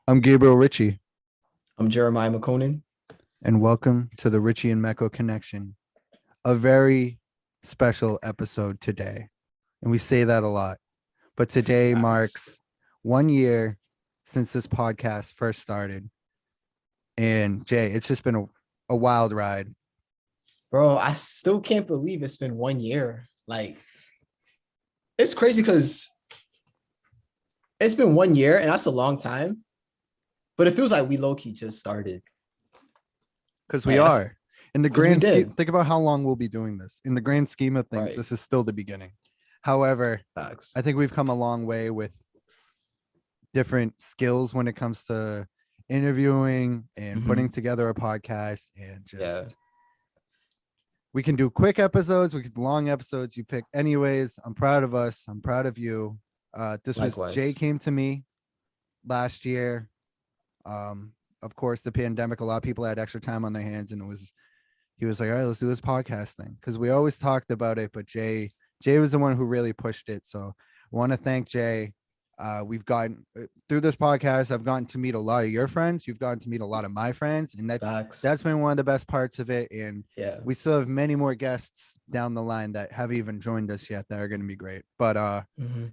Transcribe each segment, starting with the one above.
I'm Gabriel Ritchie, I'm Jeremiah McConan. and welcome to the Ritchie and Mecco Connection, a very special episode today. And we say that a lot, but today Facts. marks 1 year since this podcast first started. And Jay, it's just been a wild ride. Bro, I still can't believe it's been 1 year. Like, it's crazy because it's been 1 year and that's a long time. But it feels like we low-key just started. Because we Like, that's are. In the because we grand scheme, did. think about how long we'll be doing this. In the grand scheme of things, Right. this is still the beginning. However, Facts. I think we've come a long way with different skills when it comes to interviewing and putting together a podcast and Yeah. just we can do quick episodes, we can do long episodes, you pick. Anyways, I'm proud of us, I'm proud of you. This was Jay Likewise. came to me last year. Of course, the pandemic, a lot of people had extra time on their hands, and he was like, all right, let's do this podcast thing, because we always talked about it, but Jay was the one who really pushed it. So I want to thank Jay. We've gotten through this podcast, I've gotten to meet a lot of your friends, you've gotten to meet a lot of my friends, and that's Facts. been one of the best parts of it. And Yeah. we still have many more guests down the line that haven't even joined us yet that are going to be great. But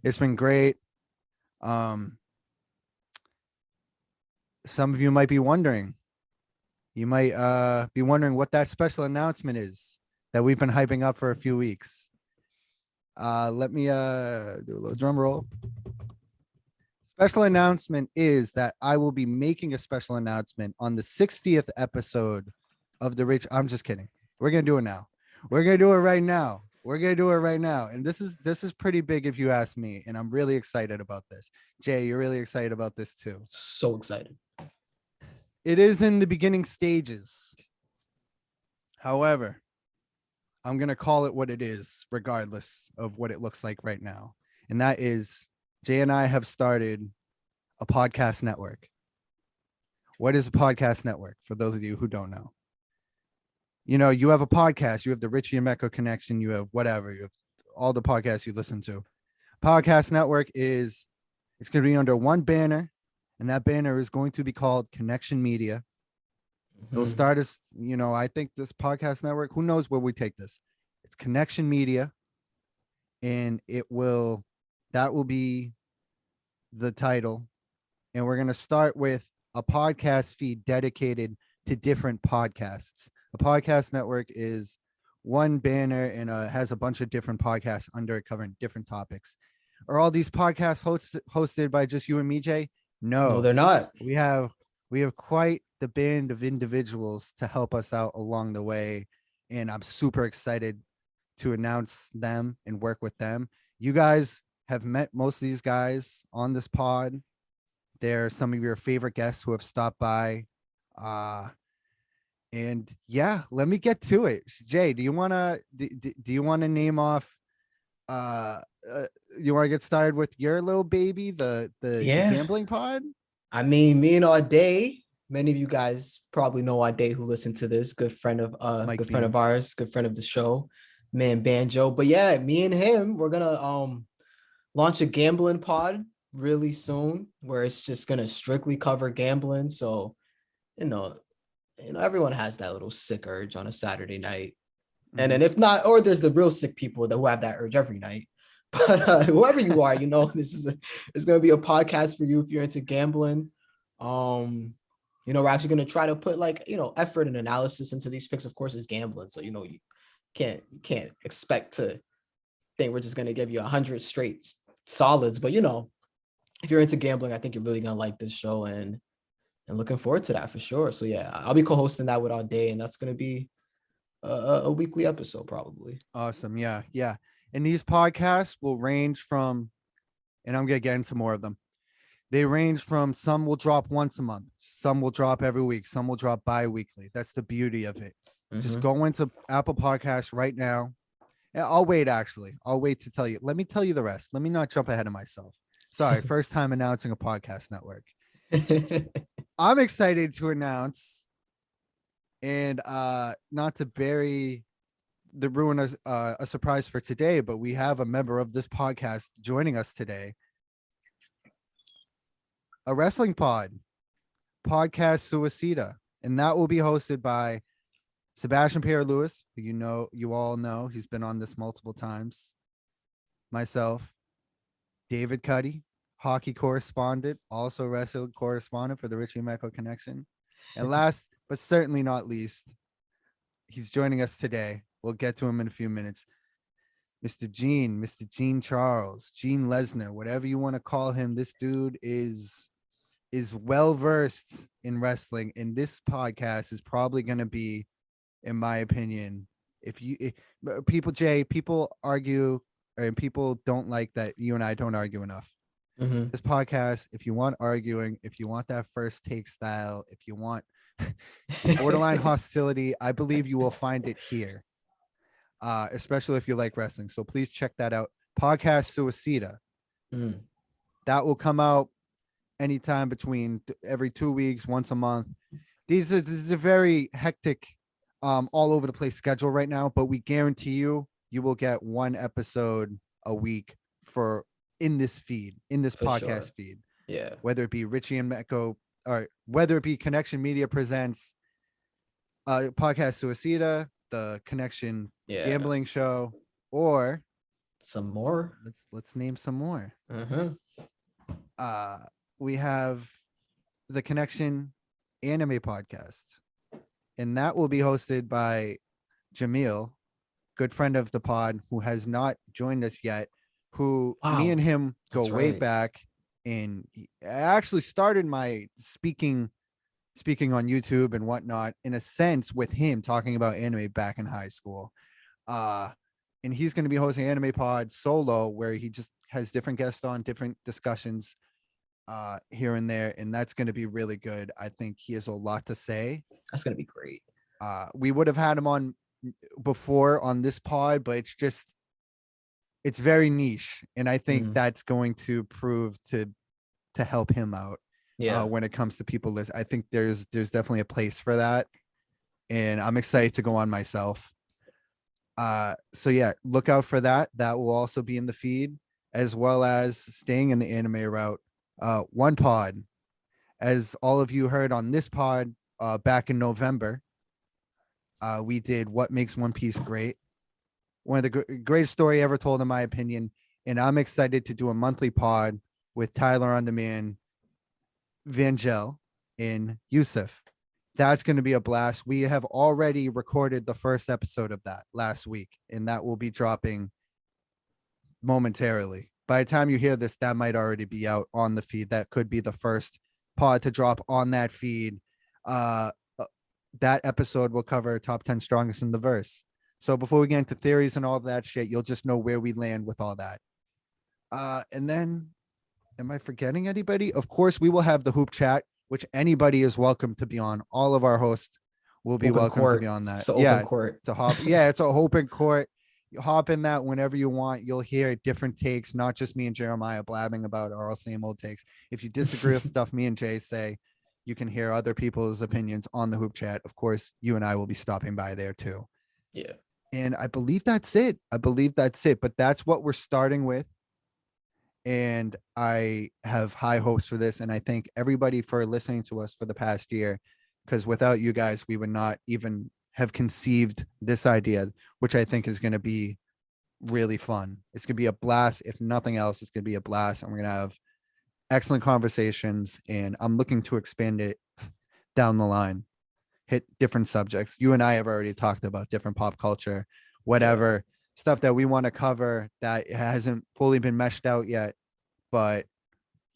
it's been great. um some of you might be wondering, you might be wondering what that special announcement is that we've been hyping up for a few weeks. Let me do a little drum roll. Special announcement is that I will be making a special announcement on the 60th episode of the Rich. I'm just kidding. We're gonna do it now. We're gonna do it right now. We're gonna do it right now. And this is pretty big if you ask me. And I'm really excited about this. Jay, you're really excited about this too. So excited. It is in the beginning stages. However, I'm gonna call it what it is, regardless of what it looks like right now. And that is Jay and I have started a podcast network. What is a podcast network? For those of you who don't know, you have a podcast, you have the Ritchie and Mecco Connection, you have whatever, you have all the podcasts you listen to. Podcast network it's going to be under one banner, and that banner is going to be called Connection Media. It'll start as, I think this podcast network, who knows where we take this? It's Connection Media, and that will be the title. And we're going to start with a podcast feed dedicated to different podcasts. A podcast network is one banner and has a bunch of different podcasts under it covering different topics. Are all these podcasts hosted by just you and me, Jay? No, No, they're not. we have quite the band of individuals to help us out along the way. And I'm super excited to announce them and work with them. You guys have met most of these guys on this pod. They're some of your favorite guests who have stopped by. And yeah, let me get to it. Jay, do you want to name off you want to get started with your little baby, the Yeah. gambling pod? I mean, me and Auday, many of you guys probably know Auday who listen to this, good friend of Mike friend B. of ours, good friend of the show, man Banjo. But yeah, me and him, we're gonna launch a gambling pod really soon where it's just gonna strictly cover gambling. So, you know, everyone has that little sick urge on a Saturday night. And then if not, or there's the real sick people that who have that urge every night. But whoever you are, it's gonna be a podcast for you if you're into gambling. We're actually gonna try to put effort and analysis into these picks. Of course, it's gambling, so you can't expect to think we're just gonna give you 100 straight solids. But if you're into gambling, I think you're really gonna like this show and looking forward to that for sure. So yeah, I'll be co-hosting that with Auday, and that's gonna be a weekly episode probably. Awesome. Yeah. And these podcasts will range from, and I'm gonna get into more of them. They range from, some will drop once a month, some will drop every week, some will drop bi-weekly. That's the beauty of it. Just go into Apple Podcasts right now. And I'll wait to tell you. Let me tell you the rest. Let me not jump ahead of myself. Sorry, first time announcing a podcast network. I'm excited to announce, and not to ruin a surprise for today, but we have a member of this podcast joining us today. A wrestling pod. Podcast Suicida, and that will be hosted by Sebastian Pierre Lewis, who you all know, he's been on this multiple times. Myself, David Cuddy, hockey correspondent, also wrestling correspondent for the Richie Mecco Connection. And last but certainly not least, he's joining us today. We'll get to him in a few minutes. Mr. Gene Charles, Gene Lesnar, whatever you want to call him. This dude is well versed in wrestling, and this podcast is probably going to be, in my opinion, people argue, and people don't like that you and I don't argue enough. This podcast, if you want arguing, if you want that first take style, if you want borderline hostility, I believe you will find it here. Especially if you like wrestling. So please check that out. Podcast Suicida. That will come out anytime between every 2 weeks, once a month. This is a very hectic, all over the place schedule right now, but we guarantee you will get one episode a week in this podcast feed. Yeah. Whether it be Richie and Mecco, or whether it be Connection Media presents Podcast Suicida, the Connection Gambling Show, or some more. Let's name some more. We have the Connection Anime Podcast, and that will be hosted by Jamil, good friend of the pod, who has not joined us yet, who me and him go way back. And I actually started my speaking on YouTube and whatnot, in a sense, with him talking about anime back in high school. And he's going to be hosting Anime Pod solo, where he just has different guests on, different discussions here and there. And that's going to be really good. I think he has a lot to say. That's going to be great. We would have had him on before on this pod, but it's very niche. And I think that's going to prove to help him out. When it comes to people list, I think there's definitely a place for that, and I'm excited to go on myself. So yeah, look out for that. That will also be in the feed, as well as staying in the anime route. One pod, as all of you heard on this pod back in November, we did What Makes One Piece Great, one of the greatest story ever told, in my opinion. And I'm excited to do a monthly pod with Tyler on Demand, Vangel, and Yusuf. That's going to be a blast. We have already recorded the first episode of that last week, and that will be dropping momentarily. By the time you hear this, that might already be out on the feed. That could be the first pod to drop on that feed. That episode will cover top 10 strongest in the verse. So before we get into theories and all of that shit, you'll just know where we land with all that. And then, am I forgetting anybody? Of course, we will have the Hoop Chat, which anybody is welcome to be on. All of our hosts will be welcome to be on that. It's an open court. It's a open court. You hop in that whenever you want. You'll hear different takes, not just me and Jeremiah blabbing about our same old takes. If you disagree with stuff me and Jay say, you can hear other people's opinions on the Hoop Chat. Of course, you and I will be stopping by there too. Yeah. And I believe that's it. But that's what we're starting with. And I have high hopes for this. And I thank everybody for listening to us for the past year, because without you guys, we would not even have conceived this idea, which I think is going to be really fun. It's going to be a blast. If nothing else, it's going to be a blast. And we're going to have excellent conversations. And I'm looking to expand it down the line, hit different subjects. You and I have already talked about different pop culture, whatever. Stuff that we want to cover that hasn't fully been meshed out yet. But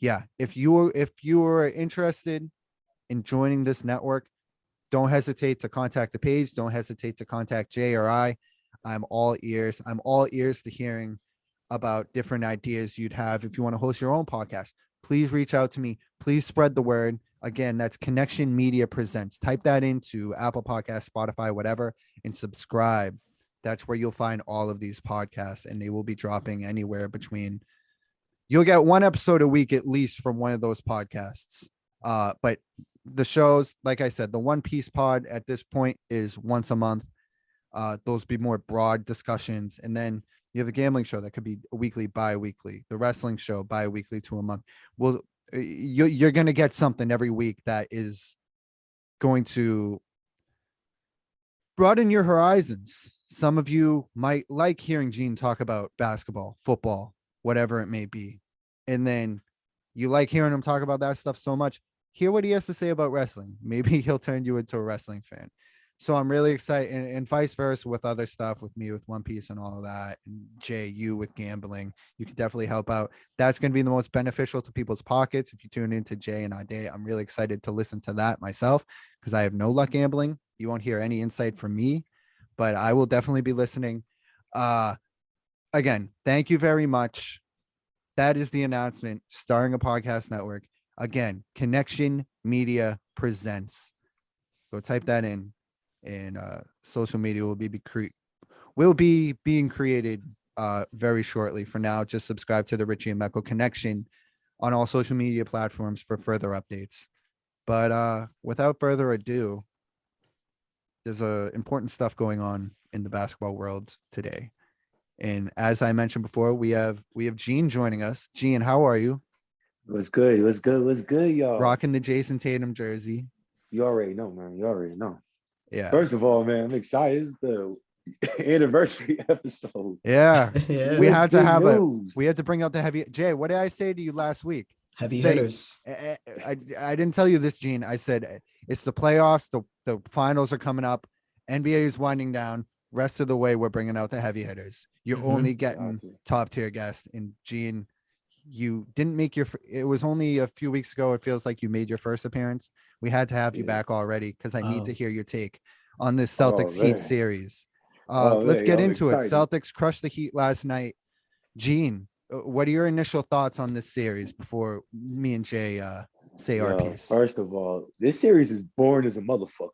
yeah, if you are interested in joining this network, don't hesitate to contact the page. Don't hesitate to contact Jay or I. I'm all ears. I'm all ears to hearing about different ideas you'd have. If you want to host your own podcast, please reach out to me. Please spread the word. Again, that's Connection Media Presents. Type that into Apple Podcasts, Spotify, whatever, and subscribe. That's where you'll find all of these podcasts, and they will be dropping anywhere between. You'll get one episode a week at least from one of those podcasts. But the shows, like I said, the One Piece pod at this point is once a month. Those be more broad discussions. And then you have the gambling show that could be weekly, bi-weekly. The wrestling show, bi-weekly to a month. you're going to get something every week that is going to broaden your horizons. Some of you might like hearing Gene talk about basketball, football, whatever it may be. And then you like hearing him talk about that stuff so much. Hear what he has to say about wrestling. Maybe he'll turn you into a wrestling fan. So I'm really excited, and vice versa with other stuff with me with One Piece and all of that. And Jay, you with gambling, you can definitely help out. That's going to be the most beneficial to people's pockets. If you tune into Jay and Ade, I'm really excited to listen to that myself because I have no luck gambling. You won't hear any insight from me, but I will definitely be listening. Again, thank you very much. That is the announcement. Starring a podcast network. Again, Connection Media presents. Go type that in, and social media will be being created very shortly. For now, just subscribe to the Richie and Mecco Connection on all social media platforms for further updates. But without further ado, there's important stuff going on in the basketball world today. And as I mentioned before, we have Gene joining us. Gene, how are you? What's good? What's good? What's good, y'all? Rocking the Jason Tatum jersey. You already know, man. You already know. Yeah. First of all, man, I'm excited. It's the anniversary episode. Yeah. Yeah. We had to Good have news. we had to bring out the heavy. Jay, what did I say to you last week? Heavy Say- hitters. I didn't tell you this, Gene. I said it's the playoffs. The finals are coming up. NBA is winding down. Rest of the way, we're bringing out the heavy hitters. You're Mhm. only getting Exactly. top tier guests. And Gene, you didn't make your. It was only a few weeks ago. It feels like you made your first appearance. We had to have you Yeah. back already because I need Oh. to hear your take on this Oh, Celtics Heat man. series. Oh, Let's man, get I'm into excited. it. Celtics crushed the Heat last night. Gene, what are your initial thoughts on this series before me and Jay say our Yo, piece? first of all, this series is boring as a motherfucker.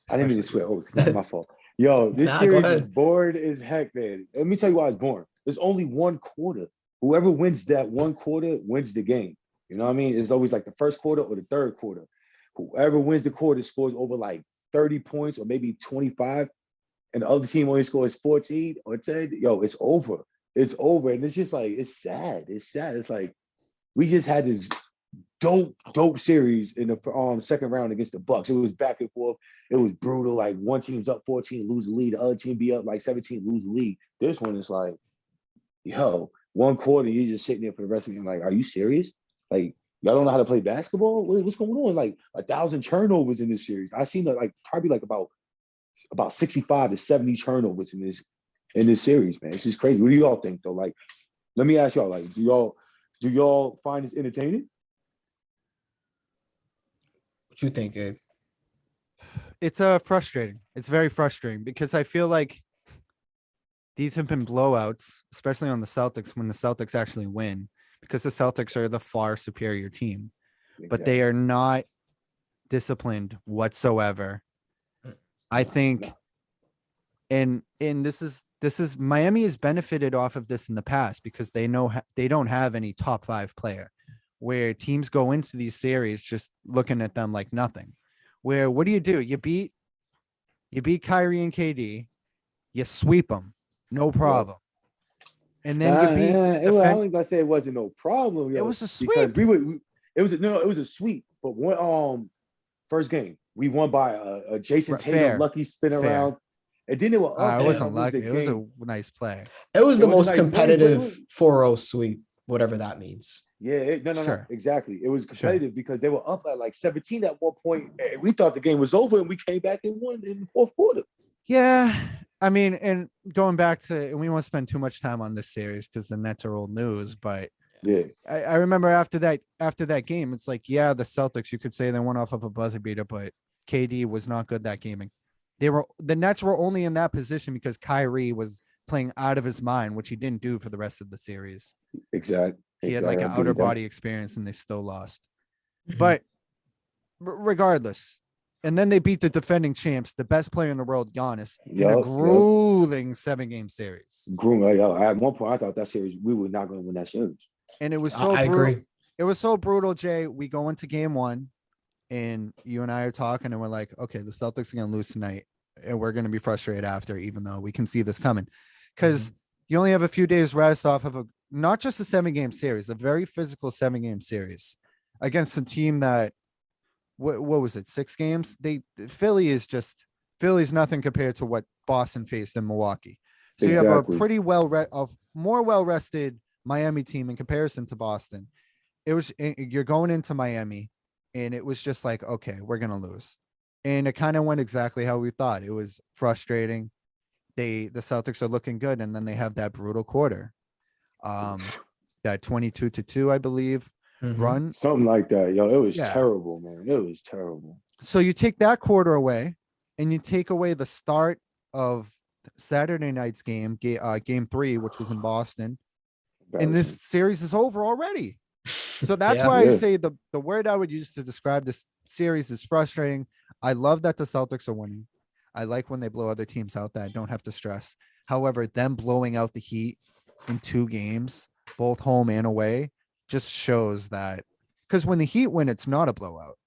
I didn't mean to Especially- swear. Oh, it's not my fault. Yo, this Nah, go series is ahead. boring as heck, man. Let me tell you why it's boring. There's only one quarter. Whoever wins that one quarter wins the game. You know what I mean? It's always like the first quarter or the third quarter. Whoever wins the quarter scores over like 30 points or maybe 25, and the other team only scores 14 or 10. Yo, it's over. It's over. And it's just like, it's sad. It's sad. It's like we just had this dope series in the second round against the Bucks. It was back and forth. It was brutal. Like one team's up 14, lose the lead. The other team be up like 17, lose the lead. This one is like, yo, one quarter, you're just sitting there for the rest of the game. Like, are you serious? Like, y'all don't know how to play basketball? What's going on? Like 1,000 turnovers in this series. I seen like probably like about 65 to 70 turnovers in this series, man. It's just crazy. What do y'all think though? Like, let me ask y'all, like, do y'all find this entertaining? What you think, Gabe? It's frustrating. It's very frustrating because I feel like these have been blowouts, especially on the Celtics when the Celtics actually win, because the Celtics are the far superior team, but they are not disciplined whatsoever. I think, no. and this is Miami has benefited off of this in the past because they know they don't have any top 5 player, where teams go into these series just looking at them like nothing. Where what do? You beat Kyrie and KD, you sweep them, no problem. And then you beat. I don't even say it wasn't no problem. Yo, It was a because sweep. it was a sweep. But one first game we won by a Jason Tatum Fair. lucky spin Fair. around, and then they were up. It wasn't to lose lucky. the It was a game. nice play. It was It the was a most nice play, but it competitive was- 4-0 sweep, whatever that means. Yeah, no, Sure. exactly. It was competitive because they were up at like 17 at one point, and we thought the game was over, and we came back and won in the fourth quarter. Yeah, I mean, and going back to, and we won't spend too much time on this series because the Nets are old news, but Yeah, I remember after that game, it's like, yeah, the Celtics, you could say they went off of a buzzer beater, but KD was not good that game. And the Nets were only in that position because Kyrie was playing out of his mind, which he didn't do for the rest of the series. exactly. He had like I an agree outer with that. body experience and they still lost. But regardless, and then they beat the defending champs, the best player in the world, Giannis, in a Yup. grueling 7-game series. At one point, I thought that series we were not going to win that series. And it was so I brutal. agree. It was so brutal, Jay. We go into game 1 and you and I are talking and we're like, okay, the Celtics are going to lose tonight and we're going to be frustrated after, even though we can see this coming. Because you only have a few days rest off of not just a 7-game series, a very physical 7-game series. against a team that what was it, 6 games? Philly's nothing compared to what Boston faced in Milwaukee. So you have a Exactly. pretty more well rested Miami team in comparison to Boston. You're going into Miami, and it was just like, okay, we're gonna lose, and it kind of went exactly how we thought. It was frustrating. The Celtics are looking good, and then they have that brutal quarter, that 22-2, I believe, Mhm. run. Something like that, yo. It was Yeah. terrible, man. It was terrible. So you take that quarter away, and you take away the start of Saturday night's game 3, which was in Boston, and this series is over already. So that's Yeah. why I Yeah. say the word I would use to describe this series is frustrating. I love that the Celtics are winning. I like when they blow other teams out that I don't have to stress. However, them blowing out the Heat in 2 games, both home and away, just shows that, because when the Heat win, it's not a blowout.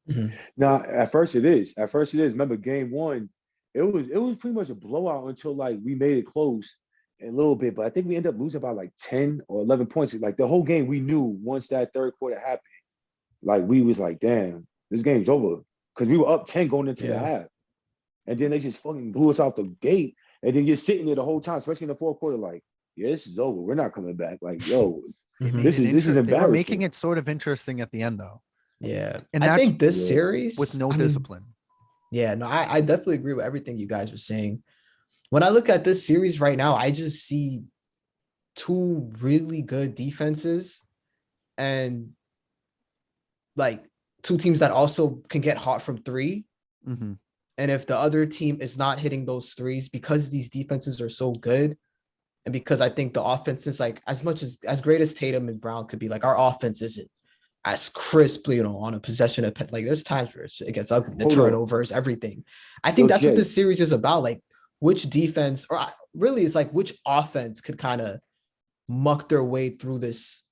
Mhm. Now, at first it is. At first it is. Remember, game one, it was pretty much a blowout until like we made it close a little bit. But I think we ended up losing by like 10 or 11 points. Like the whole game, we knew once that third quarter happened, like we was like, damn, this game's over. Because we were up 10 going into the Yeah. half. And then they just fucking blew us out the gate. And then you're sitting there the whole time, especially in the fourth quarter, like, yeah, this is over. We're not coming back. Like, yo, They Mhm. made this it is They were embarrassing. making it sort of interesting at the end, though, Yeah. And I that's think this Yeah. series with no I mean, discipline. yeah, no, I definitely agree with everything you guys were saying. When I look at this series right now, I just see 2 really good defenses and like 2 teams that also can get hot from 3. Mhm. And if the other team is not hitting those threes because these defenses are so good, and because I think the offense is like as much as great as Tatum and Brown could be, like our offense isn't as crisp, on a possession of like there's times where it gets ugly, the Hold on. turnovers, everything. I think Yo, that's what Jay. this series is about. Like which defense, or really it's like which offense could kind of muck their way through this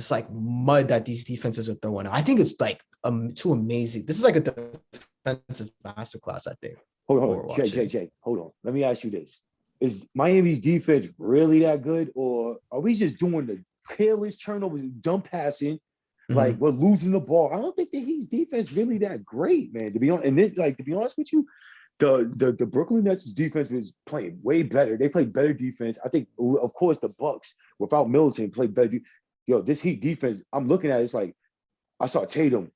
like mud that these defenses are throwing. I think it's like too amazing. This is like a defensive masterclass, I think. Hold Or on, watching. Jay, hold on. Let me ask you this. Is Miami's defense really that good? Or are we just doing the careless turnovers, dumb passing? Like Mhm. we're losing the ball. I don't think that Heat's defense really that great, man. To be honest, and this, like to be honest with you, the Brooklyn Nets defense was playing way better. They played better defense. I think, of course, the Bucks without Middleton played better. Yo, this Heat defense, I'm looking at it, it's like I saw Tatum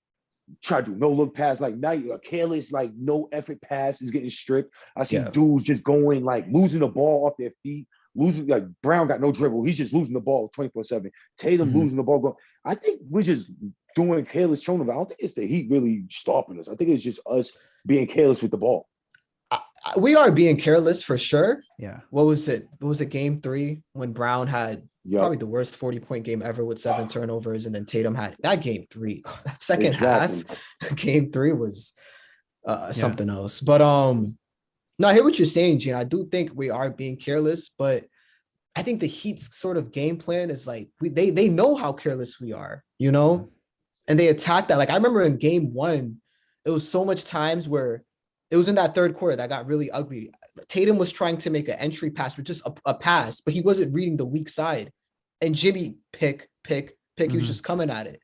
try to do no look pass, like not a careless, like no effort pass is getting stripped. I see Yeah. dudes just going like losing the ball off their feet, losing like Brown got no dribble. He's just losing the ball 24/7. Tatum Mhm. losing the ball. Going. I think we're just doing careless turnover. I don't think it's the Heat really stopping us. I think it's just us being careless with the ball. We are being careless for sure. Yeah. What was it? Game 3 when Brown had Yeah, probably the worst 40-point game ever with 7 turnovers, and then Tatum had that game 3. That second exactly. half, game 3 was something else. But no, I hear what you're saying, Gene. I do think we are being careless, but I think the Heat's sort of game plan is like they know how careless we are, and they attack that. Like I remember in game 1, it was so much times where it was in that third quarter that got really ugly. Tatum was trying to make an entry pass with just a pass, but he wasn't reading the weak side. And Jimmy pick. He was Mhm. just coming at it.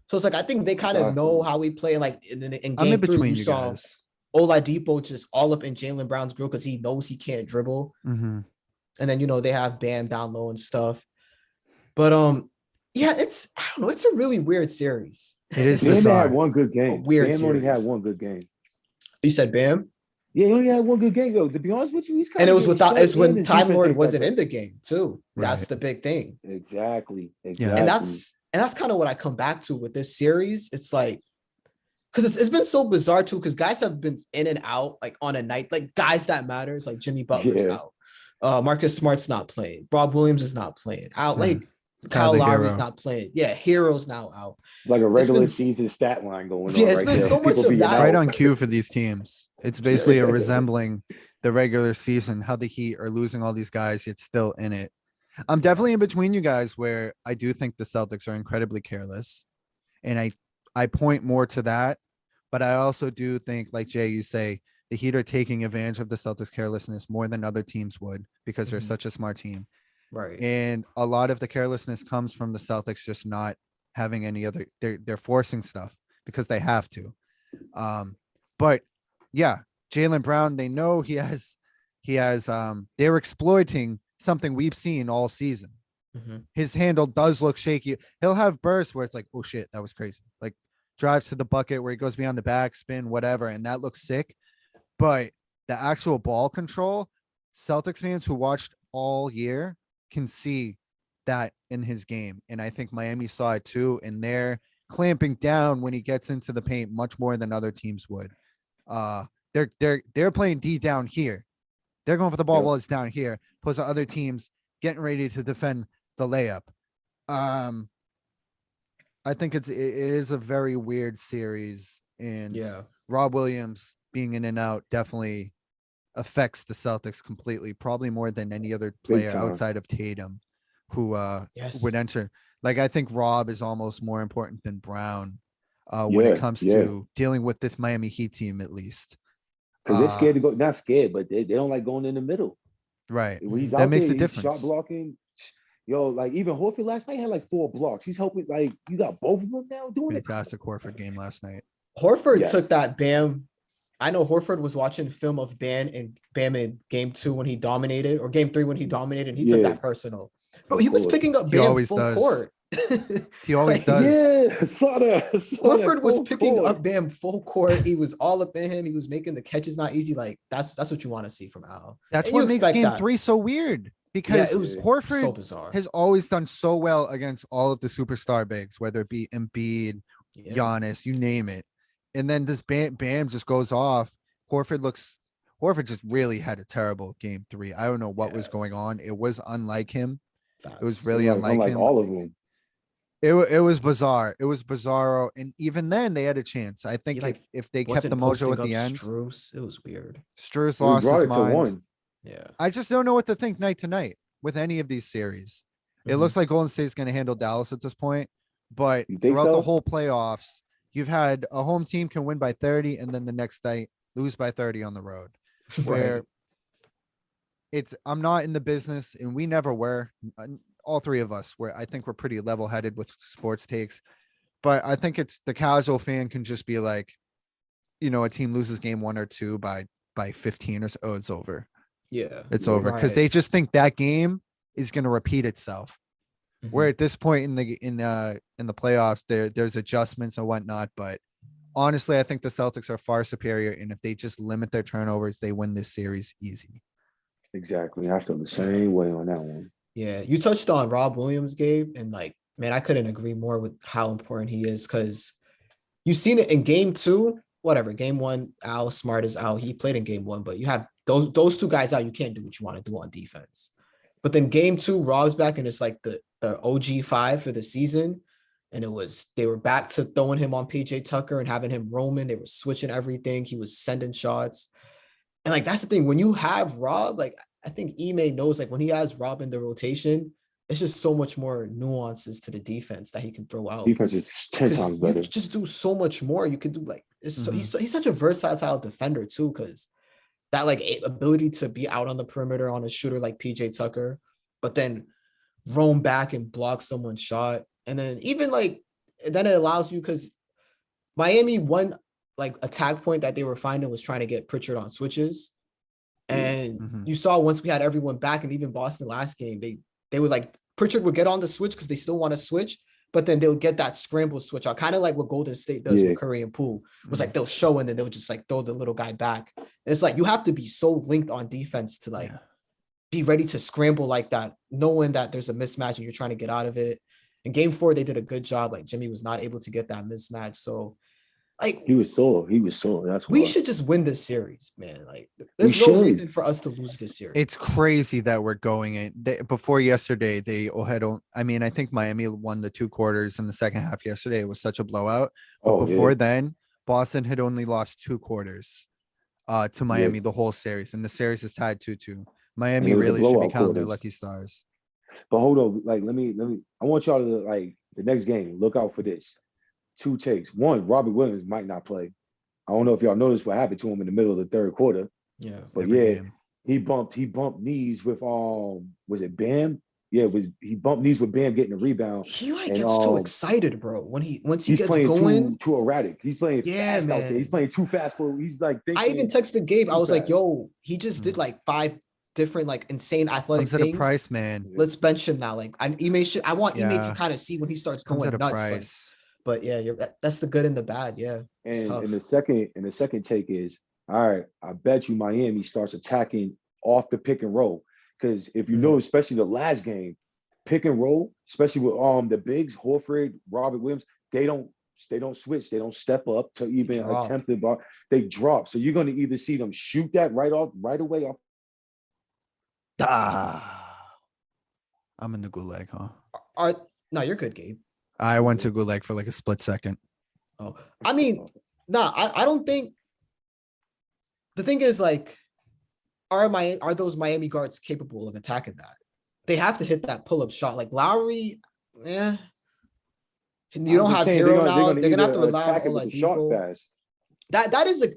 So it's like I think they kind of Exactly. know how we play. Like in I'm in game 3, between you you saw guys. Oladipo just all up in Jaylen Brown's grill because he knows he can't dribble. Mhm. And then they have Bam down low and stuff. But yeah, I don't know. It's a really weird series. It is It's Bam bizarre. had one good game. weird Bam only had series. one good game. You said Bam? Yeah, he only had one good game, though. To be honest with you, he's kind And it of was without it's when his Time defense Lord ain't that wasn't great. in the game too. That's Right. the big thing. Exactly. And Exactly. that's kind of what I come back to with this series. It's like because it's been so bizarre too, because guys have been in and out like on a night, like guys that matters, like Jimmy Butler's Yeah. out. Marcus Smart's not playing. Rob Williams is not playing. Out Yeah. like Kyle Tyler Lowry's Hero. not playing. Yeah, Hero's now out. It's like a regular been- season stat line going Yeah, on it's right been there. so much People of being that. Right out. on cue for these teams. It's basically Seriously. resembling the regular season, how the Heat are losing all these guys, yet still in it. I'm definitely in between you guys where I do think the Celtics are incredibly careless. And I point more to that. But I also do think, like Jay, you say, the Heat are taking advantage of the Celtics' carelessness more than other teams would because they're Mhm. such a smart team. Right. And a lot of the carelessness comes from the Celtics just not having any other. They're forcing stuff because they have to. But yeah, Jaylen Brown, they know he has they're exploiting something we've seen all season. Mhm. His handle does look shaky. He'll have bursts where it's like, oh shit, that was crazy. Like drives to the bucket where he goes beyond the back spin, whatever, and that looks sick. But the actual ball control, Celtics fans who watched all year can see that in his game. And I think Miami saw it too. And they're clamping down when he gets into the paint much more than other teams would. They're playing D down here. They're going for the ball Yep. while it's down here, opposed to other teams getting ready to defend the layup. I think it is a very weird series, and Yeah. Rob Williams being in and out definitely affects the Celtics completely, probably more than any other Big player time. outside of Tatum who Yes. would enter. Like I think Rob is almost more important than Brown when it Yeah, comes yeah. to dealing with this Miami Heat team, at least. Because they're scared to go, not scared, but they don't like going in the middle. Right. When he's That out makes there, a he's difference. shot blocking. Yo, like even Horford last night had like 4 blocks. He's helping, like you got both of them now doing it. Fantastic Horford game last night. Horford Yes. took that Bam. I know Horford was watching film of Bam in game 2 when he dominated, or game 3 when he dominated, and he took Yeah. that personal. But Of he was course. picking up He Bam always full does. court. He always Like, does. Yeah, I saw that. Horford was full picking court. up Bam full court. He was all up in him. He was making the catches not easy. Like that's what you want to see from Al. That's And you what makes expect game that. 3 so weird, Yeah, because it was Horford so bizarre. has always done so well against all of the superstar bigs, whether it be Embiid, Yeah. Giannis, you name it. And then this Bam just goes off. Horford just really had a terrible game 3. I don't know what was Yeah. going on. It was unlike him. It was Facts. really unlike unlike him. all of them. It was bizarre. It was bizarro. And even then they had a chance. I think He, like, if they kept Wasn't the mojo posting at the up end, Strus. It was weird. Struz We lost brought his it to mind. 1. Yeah. I just don't know what to think night to night with any of these series. It Mhm. looks like Golden State's going to handle Dallas at this point, but You think throughout the so? whole playoffs, you've had a home team can win by 30 and then the next night lose by 30 on the road. Where I'm not in the business, and we never were. All three of us where I think we're pretty level headed with sports takes, but I think it's the casual fan can just be like, a team loses game 1 or 2 by 15 or so. Oh, it's over. Yeah. It's over because Right. they just think that game is going to repeat itself. Mhm. Where at this point in the playoffs, there's adjustments and whatnot. But honestly, I think the Celtics are far superior, and if they just limit their turnovers, they win this series easy. Exactly. I feel the same way on that one. Yeah, you touched on Rob Williams, Gabe, and like, man, I couldn't agree more with how important he is because you've seen it in game 2, whatever. Game 1, Al Smart is out. He played in game 1, but you have those 2 guys out. You can't do what you want to do on defense. But then game 2, Rob's back, and it's like the OG 5 for the season. And they were back to throwing him on PJ Tucker and having him roaming. They were switching everything. He was sending shots. And like, that's the thing. When you have Rob, like, I think Ime knows, like, when he has Rob in the rotation, it's just so much more nuances to the defense that he can throw out. Defense is 10 'Cause times you better. could just do so much more. You could do like he's such a versatile defender too, because that like ability to be out on the perimeter on a shooter like PJ Tucker, but then roam back and block someone's shot, and then even like then it allows you because Miami one like attack point that they were finding was trying to get Pritchard on switches. And Mhm. you saw once we had everyone back, and even Boston last game, they would like Pritchard would get on the switch because they still want to switch, but then they'll get that scramble switch out, kind of like what Golden State does Yeah. with Curry and Poole. Was like they'll show and then they'll just like throw the little guy back. It's like you have to be so linked on defense to like Yeah. be ready to scramble like that, knowing that there's a mismatch and you're trying to get out of it. In game 4, they did a good job. Like Jimmy was not able to get that mismatch. So like He was sore. That's we why. should just win this series, man. Like there's no should. reason for us to lose this series. It's crazy that we're going in. Before yesterday, I think Miami won the 2 quarters in the second half yesterday. It was such a blowout. But Oh, before yeah. then, Boston had only lost 2 quarters to Miami the whole series, and the series is tied 2-2. Miami it was a really should be blowout counting their quarters. lucky stars. But hold on, like let me. I want y'all to like the next game. Look out for this. 2 takes. One, Robert Williams might not play. I don't know if y'all noticed what happened to him in the middle of the third quarter. Yeah. But Every yeah, game. he bumped knees with was it Bam? Yeah, he bumped knees with Bam getting the rebound, He like and gets too excited, bro. Once he he's gets playing going, too erratic. He's playing yeah, fast out there. He's man. playing too fast for. He's like I even thinking texted Gabe. I too was like, fast. yo, he just did Mm. like 5 different like insane Comes athletic at a things. price, man. Let's bench him now. Like I want Ime to Yeah, kind of see when he starts comes at going a nuts. Like, price. but yeah, that's the good and the bad. Yeah, it's And tough. the second take is all right. I bet you Miami starts attacking off the pick and roll because if you know, especially the last game, pick and roll, especially with the bigs, Horford, Robert Williams, they don't switch, they don't step up to even Drop. attempt the bar. They drop. So you're going to either see them shoot that right away off. Ah, I'm in the gulag, huh? Are no, you're good, Gabe. I went to gulag for like a split second. Oh, I mean, nah, I don't think the thing is like, are those Miami guards capable of attacking that? They have to hit that pull-up shot. Like Lowry, yeah. You I'm don't just have saying Hero they're now. gonna They're gonna have to either rely on attack it with the shot Oladipo. pass.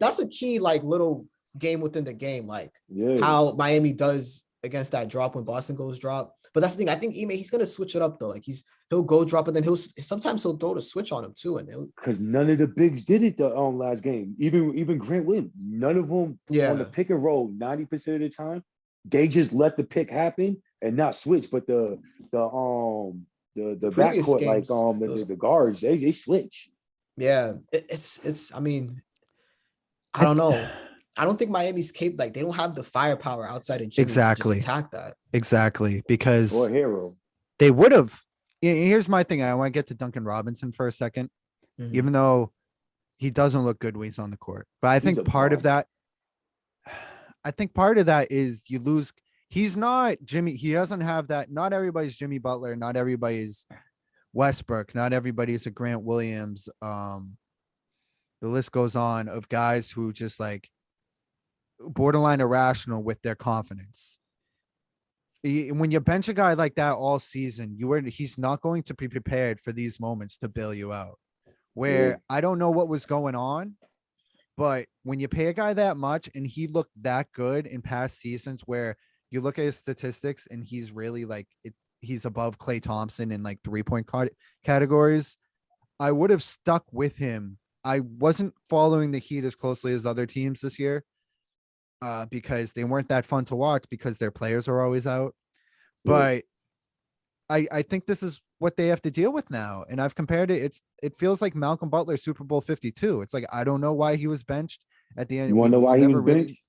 That's a key like little game within the game, like Yeah. how Miami does against that drop when Boston goes drop. But that's the thing. I think Ime, he's gonna switch it up though. Like he'll go drop and then sometimes he'll throw the switch on him too. And Because none of the bigs did it the last game. Even Grant Williams, none of them on yeah, the pick and roll 90% of the time. They just let the pick happen and not switch. But the previous backcourt, like games, it was, the guards, they switch. yeah, it's. I mean, I I don't th- know. I don't think Miami's capable. Like they don't have the firepower outside of Jimmy to just exactly, attack that. exactly, Or because Hero. they would have. Here's my thing. I want to get to Duncan Robinson for a second, Mhm. even though he doesn't look good when he's on the court. But I He's think a part of bum. that, I think part of that is you lose. He's not Jimmy. He doesn't have that. Not everybody's Jimmy Butler. Not everybody's Westbrook. Not everybody's a Grant Williams. The list goes on of guys who just like borderline irrational with their confidence. When you bench a guy like that all season, he's not going to be prepared for these moments to bail you out. Where Yeah. I don't know what was going on, but when you pay a guy that much and he looked that good in past seasons, where you look at his statistics and he's really like he's above Klay Thompson in like 3-point categories, I would have stuck with him. I wasn't following the Heat as closely as other teams this year because they weren't that fun to watch because their players are always out. Yeah. But I think this is what they have to deal with now. And I've compared it. It feels like Malcolm Butler Super Bowl 52. It's like, I don't know why he was benched at the end. You want to know why he was benched?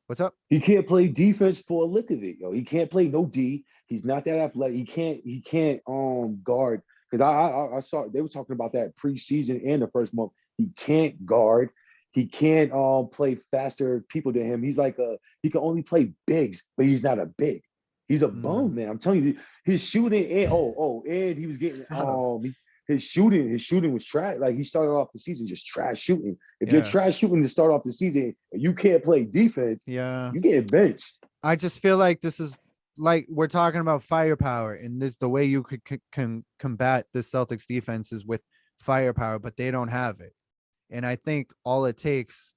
What's up? He can't play defense for a lick of it, yo. He can't play no D. He's not that athletic. He can't guard. Because I saw they were talking about that preseason and the first month. He can't guard. He can't play faster people than him. He's like he can only play bigs, but he's not a big. He's a bum, man. I'm telling you, his shooting and and he was getting his shooting was trash. Like he started off the season just trash shooting. If you're trash shooting to start off the season and you can't play defense, Yeah, you get benched. I just feel like this is like we're talking about firepower, and this the way you can combat the Celtics defense is with firepower, but they don't have it. And I think all it takes,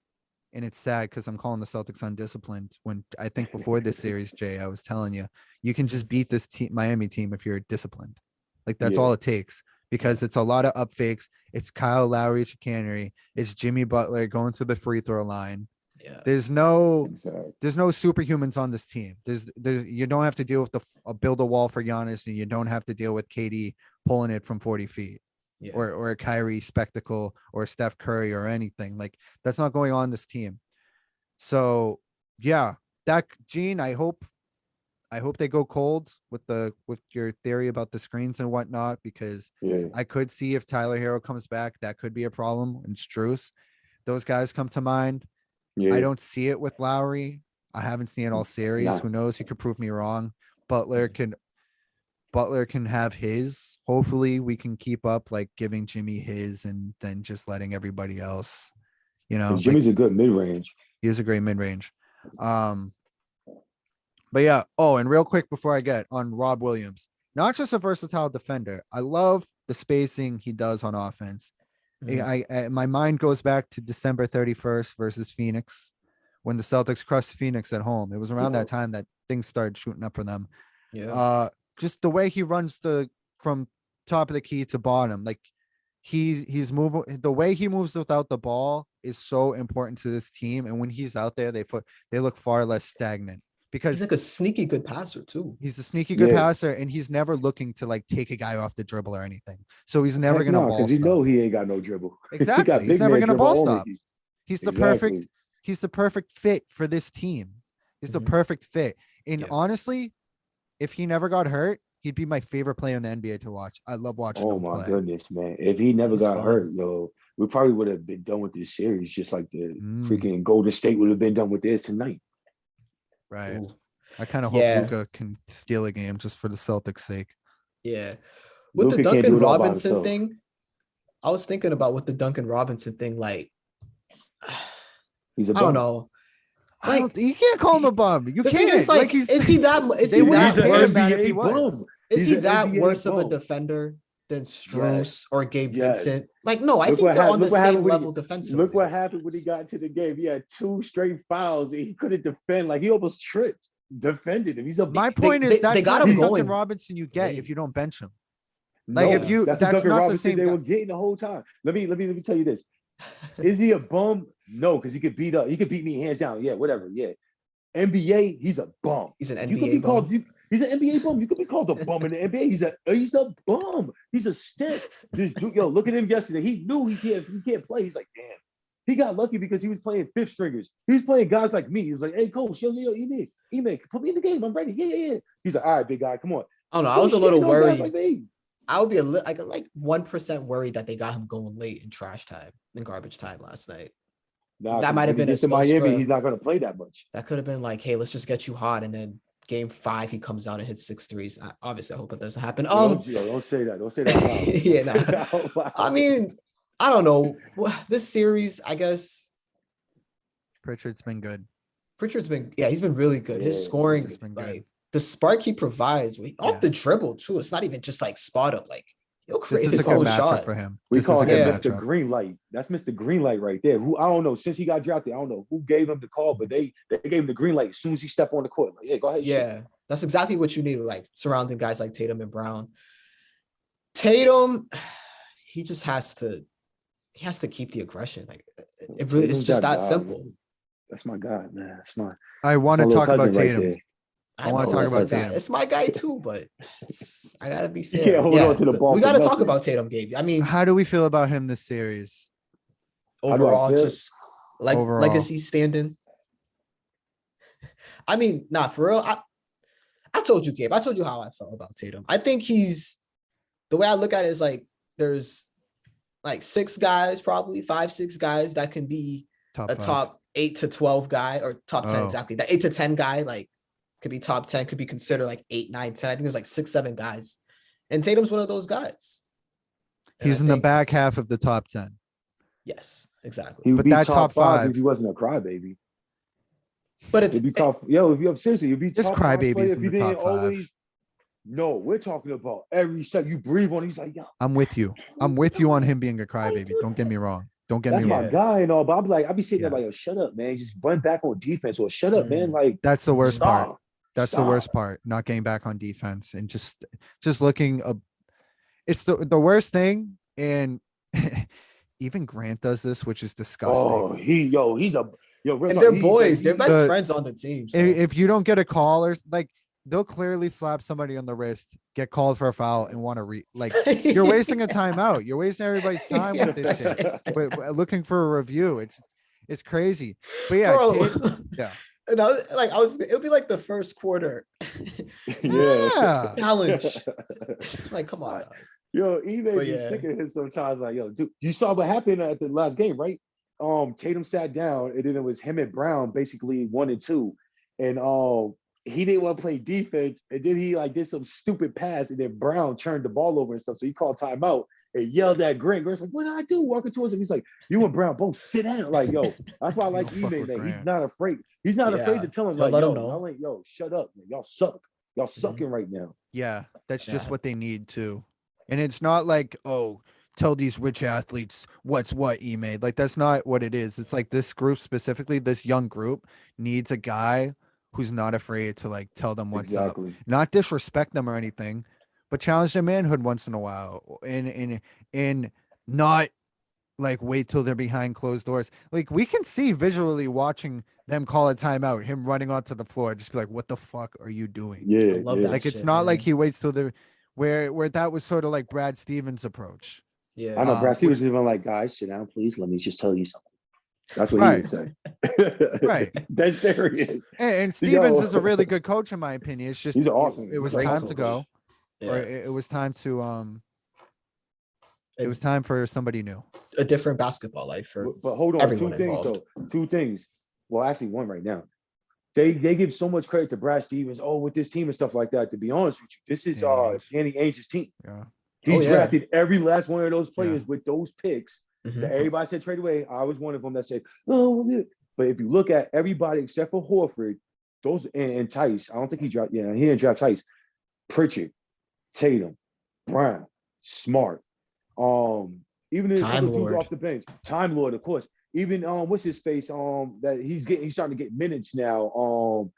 and it's sad because I'm calling the Celtics undisciplined. When I think before this series, Jay, I was telling you can just beat this Miami team if you're disciplined. Like that's all it takes, because it's a lot of up fakes. It's Kyle Lowry chicanery. It's Jimmy Butler going to the free throw line. Yeah. There's no Exactly. superhumans on this team. There's you don't have to deal with build a wall for Giannis, and you don't have to deal with KD pulling it from 40 feet. Yeah. Or a Kyrie spectacle or Steph Curry or anything. Like that's not going on this team. So yeah, that Gene, I hope they go cold with your theory about the screens and whatnot, because I could see if Tyler Hero comes back, that could be a problem. And Strus, those guys come to mind. Yeah. I don't see it with Lowry. I haven't seen it all series. Nah. Who knows? He could prove me wrong. Butler can have his. Hopefully we can keep up like giving Jimmy his and then just letting everybody else, Jimmy's a good mid-range. He is a great mid-range. But yeah. Oh, and real quick before I get on Rob Williams, not just a versatile defender. I love the spacing he does on offense. I my mind goes back to December 31st versus Phoenix when the Celtics crushed Phoenix at home. It was around that time that things started shooting up for them. Yeah. just the way he runs from top of the key to bottom, like he's moving, the way he moves without the ball is so important to this team. And when he's out there, they look far less stagnant because He's like a sneaky good passer too. he's a sneaky good Yeah. passer and he's never looking to like take a guy off the dribble or anything. So he's never Heck gonna no, ball because he stop. know he ain't got no dribble. He Exactly. got He's big never man gonna dribble ball only. stop. He's the perfect, Exactly. he's the perfect fit for this team. He's the Mhm. perfect fit. And Yeah. honestly, if he never got hurt, he'd be my favorite player in the NBA to watch. I love watching Oh him my play. goodness, man. If he never He's got fun. hurt, yo, we probably would have been done with this series, just like the Mm. freaking Golden State would have been done with this tonight. Right. Ooh, I kind of Yeah. hope Luca can steal a game just for the Celtics' sake. yeah. With the Luka can't do Duncan it all by Robinson himself. thing, I was thinking about with the Duncan Robinson thing, like He's a I don't bum. know. I don't, you can't call him a bum. You The can't. thing is, like, he's is he that? Is They he wouldn't that pay him worse? that if he was. Is He's he an that NBA worse of a bum. defender than Strus or Gabe Yes. Vincent? Like, no, I Look think what they're hap- on the look what happened same when he- level defensively. Look what happened when he got into the game. He had 2 straight fouls. And he couldn't defend. Like he almost tripped, defended him. He's a My They- point they- is that's they got not him the Duncan going Robinson you get late. if you don't bench him. no, Like, if you- that's that's the Duncan not the Robinson same they guy. were getting the whole time. Let me tell you this. Is he a bum? No, because he could beat up. He could beat me hands down. Yeah, whatever. Yeah. NBA, he's a bum. He's an You could NBA be called. bum. He's an NBA bum. You could be called a bum in the NBA. He's a bum. He's a stick. This dude, yo, look at him yesterday. He knew he can't play. He's like, damn. He got lucky because he was playing fifth stringers. He was playing guys like me. He was like, hey, coach, yo, Ime, put me in the game. I'm ready. Yeah. He's like, all right, big guy, come on. I don't know. I Yo, was a shit little on guys worried. like me. I would be like 1% worried that they got him going late in trash time, in garbage time last night. Nah, That might have when been he a gets to Miami. Spoelstra. He's not going to play that much. That could have been like, hey, let's just get you hot, and then game 5 he comes out and hits 6 threes. Obviously, I hope it doesn't happen. Don't say that. Don't say that. Out loud. Yeah, Don't say that out loud. I mean, I don't know. This series, I guess Pritchard's been good. Pritchard's been, he's been really good. His Yeah, scoring, Pritchard's been good. like the spark he provides off Yeah. the dribble too. It's not even just like spot up. Like he'll This create is a his good own matchup shot. for him. We This call is a him good Yeah. Mr. matchup. Greenlight. That's Mr. Greenlight right there. Who I don't know since he got drafted. I don't know who gave him the call, but they gave him the green light as soon as he stepped on the court. Like, yeah, go ahead. shoot. Yeah, that's exactly what you need. Like surrounding guys like Tatum and Brown. Tatum, he just has to keep the aggression. Like it really, it's Tatum's just that guy, simple. man. That's my guy, man. That's my. I want to that's my talk little about cousin right Tatum. there. I wanna know, talk that's about my guy. Tatum. It's my guy too, but I gotta be fair. can't hold on to the ball we for gotta talk nothing. about Tatum, Gabe. I mean, How do we feel about him this series? do I overall, feel? just like Overall. legacy standing. I mean, for real. I told you, Gabe. I told you how I felt about Tatum. I think the way I look at it is like there's like 6 guys, probably 5, 6 guys that can be Top a five. top 8 to 12 guy or top 10 Oh. exactly. That 8 to 10 guy, like could be top 10, could be considered like 8, 9, 10. I think there's like 6, 7 guys. And Tatum's one of those guys. And He's I in the think- back half of the top 10. Yes, exactly. He would But be that top top 5 five- if he wasn't a crybaby. But it's He'd be top. Yo, if you seriously, you'd be There's top 5 player crybabies if in you the didn't top 5. always. No, we're talking about every second you breathe on. He's like, yo, I'm with you. I'm with you on him being a crybaby. Don't get me wrong. Don't get that's me my wrong. guy and all. But I'm like, I'd be sitting Yeah. there like, yo, shut up, man. Just run back on defense or shut up, man. Like, That's the worst part. stop. That's the Stop. worst part. Not getting back on defense and just looking it's the worst thing. And even Grant does this, which is disgusting. Oh, he's a yo. real and talk, they're he's boys. They're best The- friends on the team. So. If you don't get a call or like they'll clearly slap somebody on the wrist, get called for a foul, and want to like you're wasting a timeout. You're wasting everybody's time with this shit. Looking for a review. It's crazy. But yeah, Bro. Tatum- yeah. And it would be like the first quarter Yeah. challenge. Like, come on. Yo, even But be yeah. sick of him sometimes. Like, yo, dude, you saw what happened at the last game, right? Tatum sat down, and then it was him and Brown, basically 1 and 2, and he didn't want to play defense, and then he like did some stupid pass, and then Brown turned the ball over and stuff. So he called timeout and yelled at Grant. Grant's like, "What did I do?" Walking towards him, he's like, "You and Brown both sit down." Like, yo, that's why I like don't fuck Ime. with Man. He's Grant. not afraid. He's not afraid Yeah. to tell him, Yo, like, let yo, him know. y'all ain't, yo, shut up, man. Y'all suck. Y'all sucking right now. Yeah, that's just Yeah. what they need too. And it's not like, oh, tell these rich athletes what's what he made. Like that's not what it is. It's like this group specifically, this young group needs a guy who's not afraid to like tell them what's up, Exactly. not disrespect them or anything, but challenge their manhood once in a while, and not like wait till they're behind closed doors. Like we can see visually watching them call a timeout, him running onto the floor, just be like, "What the fuck are you doing?" Yeah, I love yeah. that. Like it's shit, not like man. he waits till they're where that was sort of like Brad Stevens' approach. Yeah. I know Brad which- Stevens was even like, guys, sit down, please. Let me just tell you something. That's what he Right. would say. Right. That's serious. And Stevens Yo. is a really good coach in my opinion. It's just He's awesome. it was Great time coach. to go, or Yeah. it was time to it was time for somebody new. A different basketball life for But hold on, everyone two things involved. though. Two things. Well, actually, one right now. They give so much credit to Brad Stevens. Oh, with this team and stuff like that. To be honest with you, this is Danny Ainge. Danny Ainge's team. Yeah. He Oh, yeah. drafted every last one of those players with those picks Mhm. that everybody said trade away. I was one of them that said, oh, yeah. But if you look at everybody except for Horford, those and Tice, I don't think he dropped. Yeah, he didn't draft Tice. Pritchard, Tatum, Brown, Smart. Even a Time couple dudes Lord. off the bench. Time Lord, of course. Even what's his face? That he's starting to get minutes now.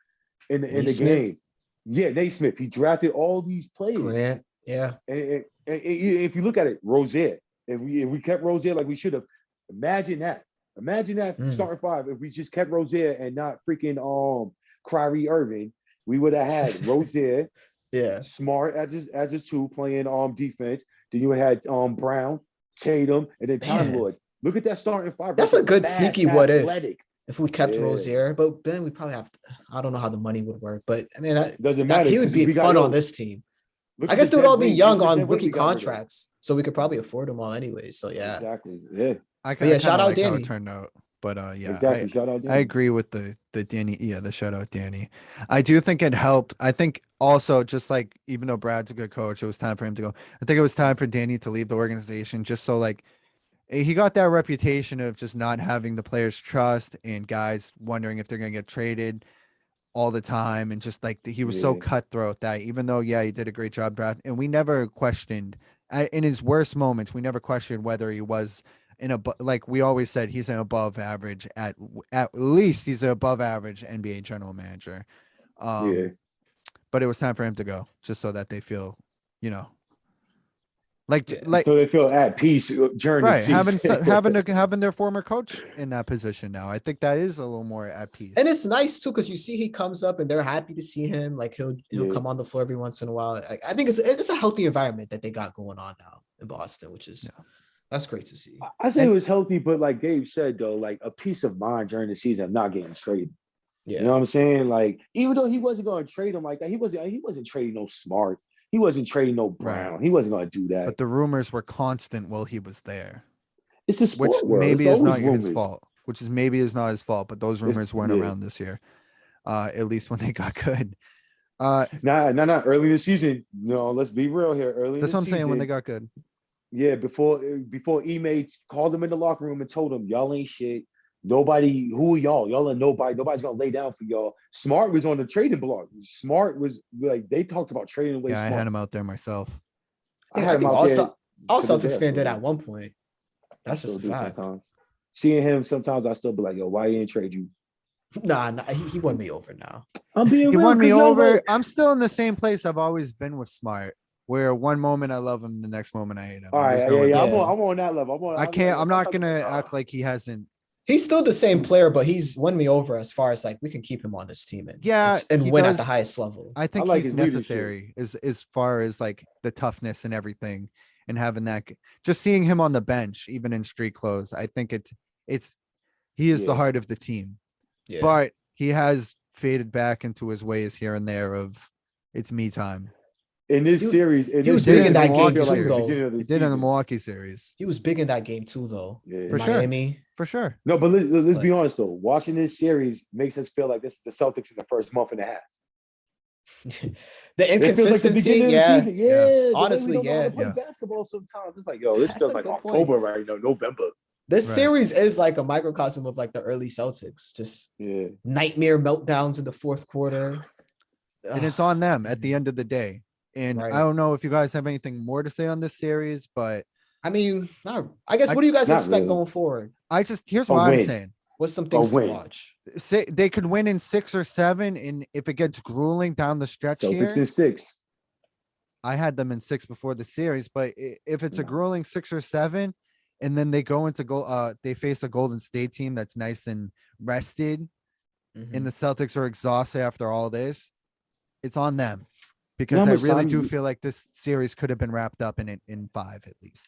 In the Naismith? game. Yeah, Naismith. He drafted all these players. Grant. Yeah. And if you look at it, Rozier. If we kept Rozier like we should have, imagine that. Imagine that starting five. If we just kept Rozier and not freaking Kyrie Irving, we would have had Rozier, Yeah. Smart as his two playing defense. Then you had Brown, Tatum, and then Time Man. Lord. Look at that starting five. That's a good Fast, sneaky what if. athletic. If we kept Yeah. Rozier, but then we probably have to, I don't know how the money would work, but I mean, Doesn't matter. he would 'cause be we got- fun yo, on this team. look I at guess the they would all dead be weight. young Look at the on dead weight rookie we got rid of. contracts, so we could probably afford them all anyway. So yeah, Exactly. Yeah. I But yeah, kinda shout out like how Danny. it turned out. But yeah, Exactly. Shout out. I Danny. agree with the Danny. Yeah, the shout out Danny. I do think it helped. I think also just like even though Brad's a good coach, it was time for him to go. I think it was time for Danny to leave the organization just so like he got that reputation of just not having the players trust and guys wondering if they're gonna get traded all the time, and just like he was so Yeah. cutthroat that even though he did a great job, Brad, and we never questioned in his worst moments, we never questioned whether he was like we always said he's an above average at least he's an above average NBA general manager. Yeah. But it was time for him to go just so that they feel, like Yeah. like So they feel at peace during the right season. having their former coach in that position now. I think that is a little more at peace. and it's nice too because you see he comes up and they're happy to see him. Like he'll Yeah. come on the floor every once in a while. I think it's a healthy environment that they got going on now in Boston, which is that's great to see. I say it was healthy, but like Gabe said though, like a peace of mind during the season of not getting traded. Yeah, You know what I'm saying? Like even though he wasn't going to trade him like that, he wasn't trading no Smart. He wasn't trading no Brown. Right. He wasn't going to do that. But the rumors were constant while he was there, It's the sport which world. maybe It's is not always his rumors. fault. Which is maybe is not his fault, but those rumors weren't yeah. around this year. At least when they got good. Nah. Early in the season. No, let's be real here. Early in That's the what I'm season. saying when they got good. Yeah, before Ime called him in the locker room and told him, y'all ain't shit. Nobody, who are y'all? Y'all are nobody. Nobody's gonna lay down for y'all. Smart was on the trading block. Smart was like they talked about trading away. Yeah, I Smart. had him out there myself. I had him think out also there all to the Celtics death, fan did bro. at one point. That's I still just a do fact. sometimes. Seeing him, sometimes I still be like, yo, why you didn't trade you? Nah, he won me over now. I'm being He real, won me 'cause, yo, over. like, I'm still in the same place I've always been with Smart, where one moment I love him, the next moment I hate him. all And right, there's no yeah, in- Yeah. I'm on that level. I'm not gonna act like he hasn't. He's still the same player, but he's won me over as far as like we can keep him on this team and Yeah, and he win at does- the highest level. I think like he's his leadership. necessary as far as like the toughness and everything, and having that. Just seeing him on the bench, even in street clothes, I think he is the Yeah. heart of the team. Yeah. But he has faded back into his ways here and there of it's me time. In this He- series, he was did big it in that the game Milwaukee too, series. though. He did in the Milwaukee series He was big in that game too, though. Yeah. In For sure. Miami. for sure. No, but let's be But- honest though. Watching this series makes us feel like this is the Celtics in the first month and a half. The It feels like the inconsistency, beginning of the yeah. season. Yeah. the way we Honestly, don't know how to yeah. play Yeah. basketball sometimes. It's like, yo, this That's feels a like good point. October right now, November. This Right. series is like a microcosm of like the early Celtics, just Yeah. nightmare meltdowns in the fourth quarter. And it's Ugh. on them at the end of the day. And Right. I don't know if you guys have anything more to say on this series, but I mean, I guess what do you guys Not expect really. going forward? here's A what I'm win. saying. What's some things to win. watch? Say they could win in 6 or 7, and if it gets grueling down the stretch Celtics here, in 6. I had them in 6 before the series. But if it's a No. grueling 6 or 7, and then they go into they face a Golden State team that's nice and rested, Mhm. and the Celtics are exhausted after all this, it's on them. Because how I much really time do you- feel like this series could have been wrapped up in 5 at least.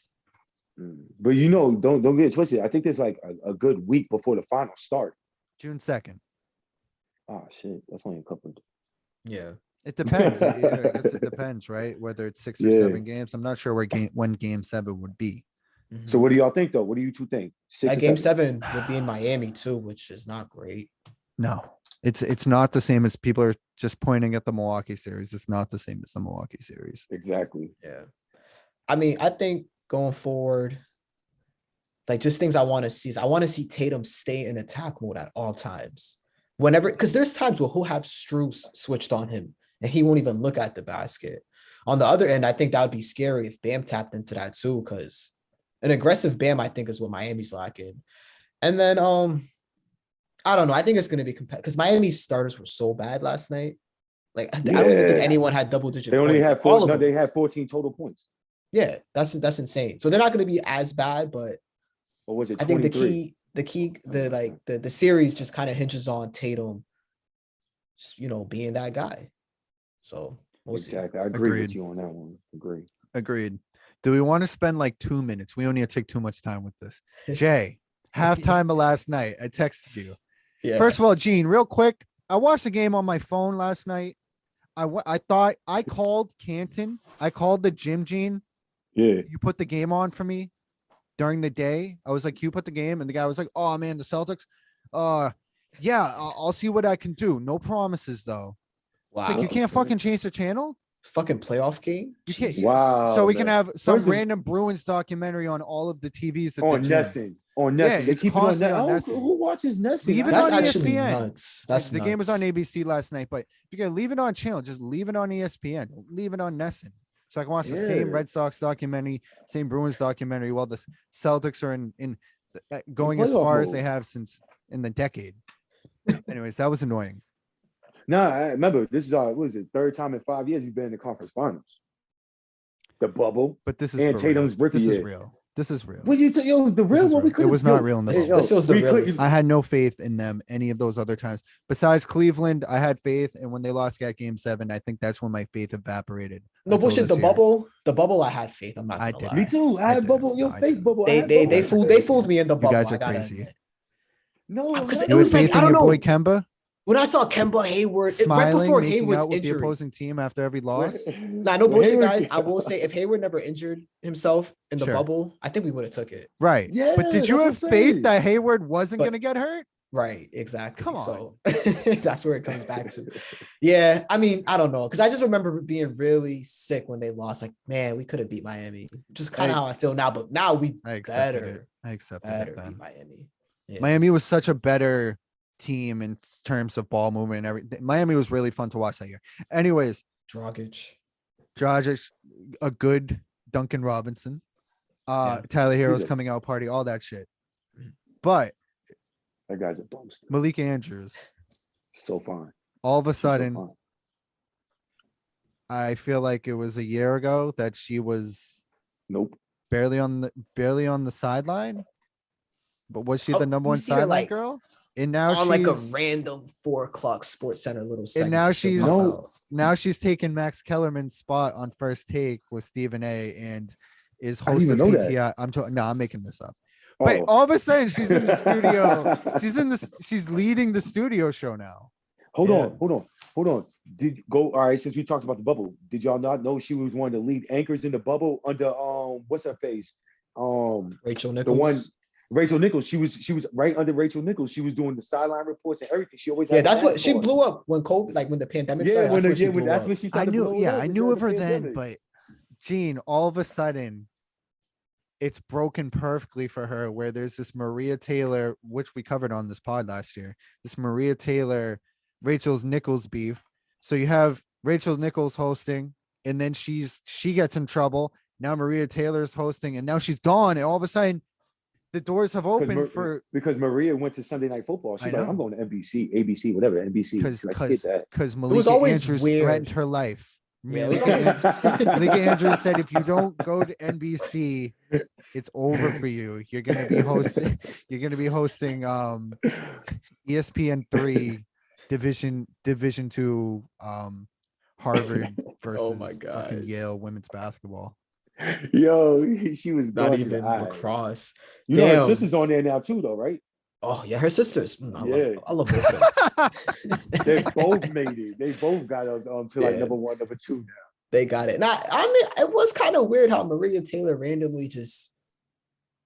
But you know, don't get it twisted. I think there's like a good week before the finals start. June 2nd. Oh shit, that's only a couple. Yeah. It depends. I guess it depends, right? Whether it's 6 or Yeah. 7 games. I'm not sure when game 7 would be. So what do y'all think though? What do you two think? 6 That or game 7? 7 would be in Miami too, which is not great. No, it's not the same as people are just pointing at the Milwaukee series. It's not the same as the Milwaukee series. Exactly. Yeah. I mean, I think going forward, like just things I want to see is I want to see Tatum stay in attack mode at all times. Whenever, because there's times where he'll have Strus switched on him and he won't even look at the basket. On the other end, I think that would be scary if Bam tapped into that too, because an aggressive Bam, I think, is what Miami's lacking. And then I don't know. I think it's gonna be competitive because Miami's starters were so bad last night. Like I don't even think Yeah. anyone had double-digit They points. only had Like, all 4. of No, them. they had 14 total points. Yeah, that's insane. So they're not going to be as bad, but Or was it I think 23? the series just kind of hinges on Tatum, being that guy. So we'll see. Exactly. I agree Agreed. with you on that one. Agree. Agreed. Do we want to spend like 2 minutes? We don't need to take too much time with this. Jay, halftime of last night, I texted you. Yeah. First of all, Gene, real quick, I watched the game on my phone last night. I thought I called Canton. I called the gym, Gene. Yeah. You put the game on for me during the day. I was like, you put the game, and the guy was like, oh man, the Celtics. Yeah, I'll see what I can do. No promises though. Wow. It's like you can't fucking change the channel. Fucking playoff game. You can't. Jesus. Wow. So we can man. have some First of- random Bruins documentary on all of the TVs at On the gym. Nesson. On Nesson. They it's keep it on constantly Nesson. on Oh, Nesson. who watches Nesson? Leave it That's on actually ESPN. nuts. That's The game was on nuts. ABC last night, but if you're gonna leave it on channel, just leave it on ESPN. Don't leave it on Nesson. So I can watch the same Yeah. Red Sox documentary, same Bruins documentary, while the Celtics are going as playoff far as mode. they have since in the decade. Anyways, that was annoying. Nah, I remember this is what is it? 3rd time in 5 years we've been in the conference finals. The bubble. But this is And for real. Tatum's rookie This is year. real. This is real. What you say? Yo, the This real is one we real. could It was not real in the This- bubble. this feels the we couldn't- realest. I had no faith in them any of those other times. Besides Cleveland, I had faith, and when they lost at Game 7, I think that's when my faith evaporated. No until bullshit. this The year. bubble. I had faith. I'm not I gonna did. lie. Me too. I I had did. bubble. Your No, I fake didn't. bubble. I They had they bubble. they fooled me in the You bubble. guys I are gotta crazy. admit. No, Because not it was You had like, faith I in don't your boy know. Kemba When I saw Kemba Hayward right smiling, before making Hayward's out with the injury. opposing team after every loss. Nah, no When bullshit, Hayward- guys. I will say if Hayward never injured himself in the Sure. bubble, I think we would have took it. Right. Yeah, But did you that's have what I'm faith saying. that Hayward wasn't But- going to get hurt? Right, exactly. Come on. So that's where it comes back to. Yeah, I mean, I don't know, because I just remember being really sick when they lost. Like, man, we could have beat Miami. Just kind of Hey. how I feel now, but now we I accepted better, it. I accepted better it beat then. Miami. Yeah. Miami was such a better team in terms of ball movement and everything. Miami was really fun to watch that year. Anyways, Dragic. Dragic, a good Duncan Robinson, Yeah. Tyler Hero's a- coming out party, all that shit. But That guy's a bumster. Malik Andrews, So fine. all of a He's so sudden, fine. I feel like it was a year ago that she was Nope. barely on the sideline. But was she Oh, the number you one see her, sideline like, girl? And now On she's like a random 4 o'clock Sports Center little segment. now she'll she's- pop No. out. now she's taking Max Kellerman's spot on First Take with Stephen A. and is I didn't host even of know that. PTI. I'm talking. No, I'm making this up. But Oh. all of a sudden, she's in the studio. She's leading the studio show now. Hold Yeah. on. Did you go? All right, since we talked about the bubble, did y'all not know she was one of the lead anchors in the bubble under what's her face? Rachel The Nichols. one Rachel Nichols. She was right under Rachel Nichols. She was doing the sideline reports and everything. She always Yeah, had that's a what mask she on. blew up when COVID, like when the pandemic Yeah, started. when That's when she blew that's up. when she I started. knew. blowing Yeah, up I was knew during of the her then. pandemic. But Gene, all of a sudden, it's broken perfectly for her. Where there's this Maria Taylor, which we covered on this pod last year. This Maria Taylor, Rachel's Nichols beef. So you have Rachel Nichols hosting, and then she gets in trouble. Now Maria Taylor's hosting, and now she's gone. And all of a sudden, the doors have opened for because Maria went to Sunday Night Football. She's I like, know. I'm going to NBC, ABC, whatever, NBC. because She's like, get that. Malika always Andrews weird. threatened her life. Yeah, it was Malika Andrews said, if you don't go to NBC, it's over for you. You're gonna be hosting. You're gonna be hosting ESPN3 Division two Harvard versus Oh my fucking God. Yale women's basketball. Yo, she was Not going to the even eye. lacrosse. You know, her Damn. sister's on there now too, though, right? Oh yeah, her sisters. Yeah. I love both of them. They both made it. They both got up to like Yeah. number 1, number 2 now. They got it. Now, I mean, it was kind of weird how Maria Taylor randomly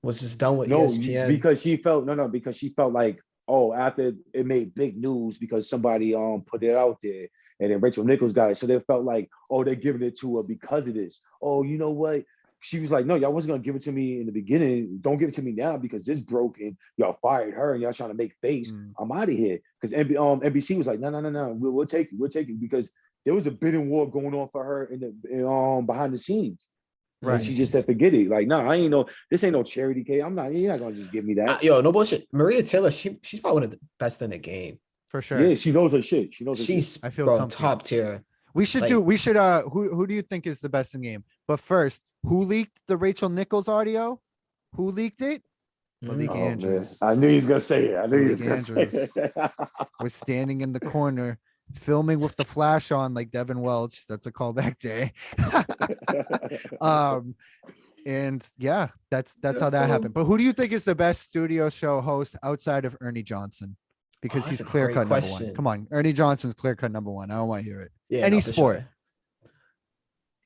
was just done with No, ESPN. because she felt because she felt like, oh, after it made big news because somebody put it out there and then Rachel Nichols got it. So they felt like, oh, they're giving it to her because of this. Oh, you know what? She was like, no, y'all wasn't gonna give it to me in the beginning. Don't give it to me now because this broke and y'all fired her and y'all trying to make face. I'm out of here. Because NBC was like, no, we'll take it because there was a bidding war going on for her in the behind the scenes. Right. And she just said, forget it. Like, no, I ain't this ain't no charity case. You're not gonna just give me that. Yo, no bullshit. Maria Taylor, she's probably one of the best in the game. For sure. Yeah, she knows her shit. She knows her shit. She's I feel bro, comfortable. top tier. We should who do you think is the best in the game? But first, who leaked the Rachel Nichols audio? Who leaked it? Malika Oh, man. Andrews I knew he was gonna say it. Malika was standing in the corner filming with the flash on like Devin Welch. That's a callback, Jay. And yeah, that's how that happened. But who do you think is the best studio show host outside of Ernie Johnson? Because he's that's a clear great cut number question. one. Come on, Ernie Johnson's clear cut number one. I don't want to hear it. Yeah, Any no, for sport. sure.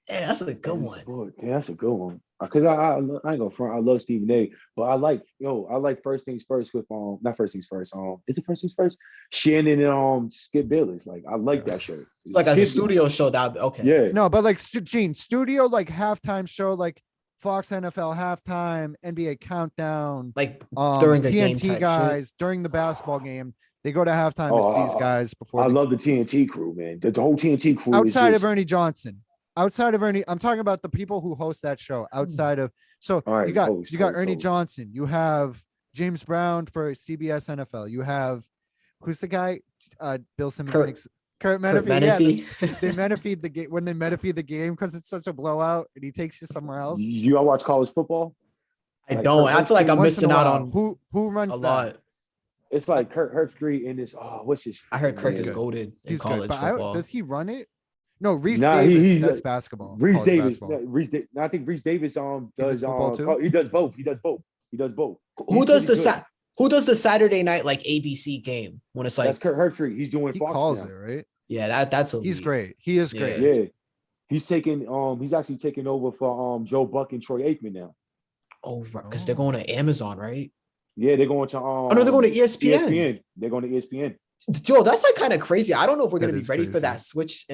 Yeah, that's a good one. Yeah, that's a good one. Because I ain't gonna front. I love Stephen A. But I like First Things First with not First Things First. Is it First Things First? Shannon and Skip Bayless. Like I like that show. Like as a studio show, that okay. Yeah. No, but like Gene, studio like halftime show, like Fox NFL halftime, NBA countdown, Like during the game TNT type guys shit. during the basketball game. They go to halftime. Oh, It's these guys before. I love the TNT crew, man. The whole TNT crew outside is of Ernie Johnson. Outside of Ernie, I'm talking about the people who host that show. Outside of All right, you got host. Ernie Johnson. You have James Brown for CBS NFL. You have who's the guy? Bill Simmons. Kurt Menefee. Yeah, they Menefee the game when they Menefee the game because it's such a blowout and he takes you somewhere else. You all watch college football? I Like don't. Kurt I feel like I'm Once in missing a out while. on who runs a that? lot. It's like Kurt Herbstreit and this. Oh, what's his? I heard Kirk name? is goaded in He's college good, but football. does he run it? No, Reese Nah, Davis. he's That's basketball. Reese college Davis. basketball. I think Reese Davis does does football too? He does both. He does both. Who He's does pretty the good. Who does the Saturday night like ABC game when it's like That's Kurt Herbstreit. He's doing He Fox calls now. it, right? yeah that's a He's lead. great. He is Yeah. great. Yeah, he's actually taking over for Joe Buck and Troy Aikman now. Oh, because they're going to Amazon, right? Yeah, they're going to Oh no, they're going to ESPN. They're going to ESPN. Yo, that's like kind of crazy. I don't know if we're That gonna be is ready for crazy. that switch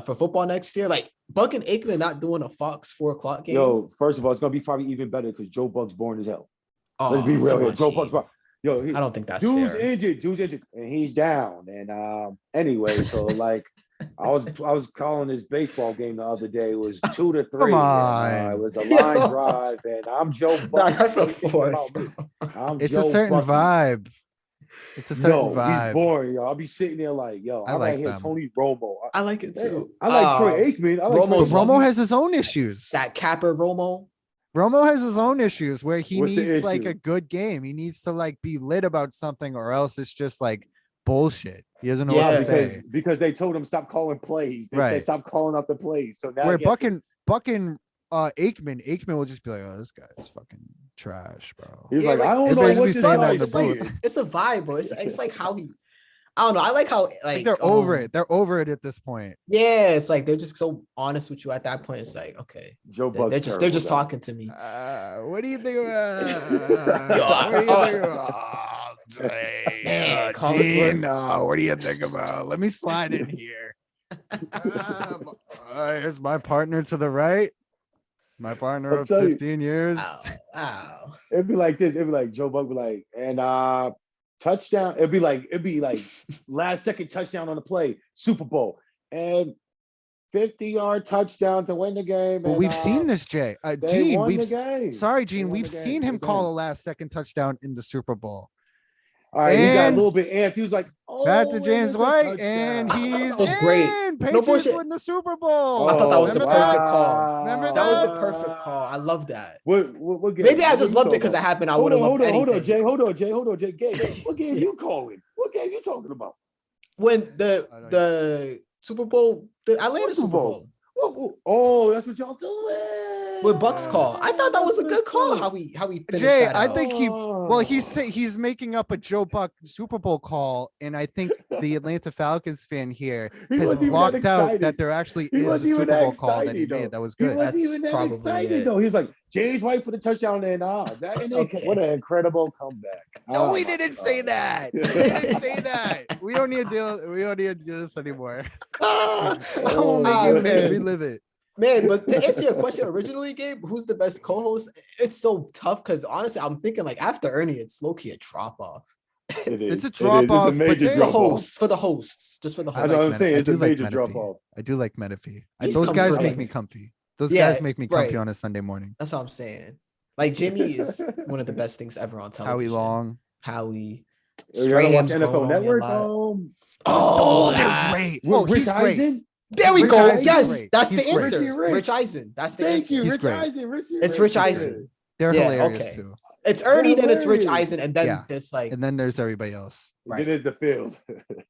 for football next year. Like Buck and Aikman not doing a Fox 4:00 game. Yo, first of all, it's gonna be probably even better because Joe Buck's boring as hell. Oh, Let's be real come here. on, Joe Gene. Buck's I I don't think that's dude's fair. injured, and he's down. And anyway, so like I was calling this baseball game the other day. It was 2-3. Come on. And, it was a line drive, and I'm Joe Buck. Nah, that's a Anything force. about me. I'm It's Joe a certain Bucky. vibe. It's a certain He's vibe. boring, yo. I'll be sitting there like, yo, I I like like hear them. Tony Romo. I like it too. I like Troy Aikman. I like Romo's Troy But Aikman. Romo has his own issues. that Capper Romo. Romo has his own issues where he What's the needs like issue? a good game. He needs to like be lit about something or else it's just like bullshit. He doesn't know Yeah, what to say. because they told him stop calling plays. They Right. said stop calling up the plays. So now Where he has to- Buck and Aikman will just be like, oh, this guy's fucking trash, bro. He's Yeah, like, like, I don't it's know like what we this saying that guy in the is booth. saying. It's a vibe, bro. It's like how he. I don't know. I like how I like think they're over it. They're over it at this point. Yeah, it's like they're just so honest with you at that point. It's like okay, Joe they're Buck's just terrible, though. talking to me. What do you think about? Man, Gene, what do you think about? Let me slide in here. Here's my partner to the right. My partner I'll of tell you. 15 years. Ow. It'd be like this. It'd be like Joe Buck be like, and touchdown. It'd be like last second touchdown on the play, Super Bowl. And 50-yard touchdown to win the game. But and, we've seen this, Jay. They Gene, won we've the game. sorry, They Gene, won we've the game. seen It him was call in. a last second touchdown in the Super Bowl. All right, he got a And little bit amped. He was like, back to "Oh, James it's a White, and touchdown." he's That was great. in. No Patriots bullshit. win the Super Bowl. I thought that was a Remember perfect call. Remember That was a that? perfect call. I love that. What game? Maybe I What just you loved it talking because it about? happened. I would have loved hold on, anything. Jay. Hold on, Jay. Gabe, what game you calling? What game you talking about? When I don't the Super Bowl, the Atlanta What Super Super Bowl? Bowl Oh, that's what y'all doing. with Bucks call. I thought that was a That's good call. what's How up. we finished Jay, that I out. think Oh. he's making up a Joe Buck Super Bowl call, and I think the Atlanta Falcons fan here He has wasn't even that blocked out excited. that there actually He is a wasn't even Super that Bowl call that he excited, though. made. That was He good. wasn't That's even that probably excited it. though. He was like, James White for the touchdown and Okay. what an incredible comeback. No, Oh we my didn't say God. that. We didn't say that. We don't need to deal. We don't need to do this anymore. I won't make Ah, you man. relive it. Man, but to answer your question originally, Gabe, who's the best co-host? It's so tough because honestly, I'm thinking like after Ernie, it's low-key a drop-off. It is. It's a It is. drop-off, It's a but major they- The drop off. hosts, for the hosts, just for the I That's hosts. what I'm saying. I It's a do like major Menifee. drop off. I do like Menifee. He's Those guys comfortable. make me comfy. Those Yeah, guys make me comfy right. on a Sunday morning. That's what I'm saying. Like Jimmy is one of the best things ever on television. Howie Long. Howie. You ever watch Strahan's grown NFL on me a Network? lot. Oh, they're that- great. With Oh, Rich he's great. Eisen? There we Rich go. Eisen's Yes, great. that's He's the great. answer. Richie Rich. Rich Eisen. That's the Thank answer. you, He's Rich great. Eisen. Richie It's Rich. Rich Eisen. They're Yeah, hilarious okay. too. It's Ernie, then it's Rich hilarious. Eisen, and then Yeah. there's like And then there's everybody else. right. Then is the field.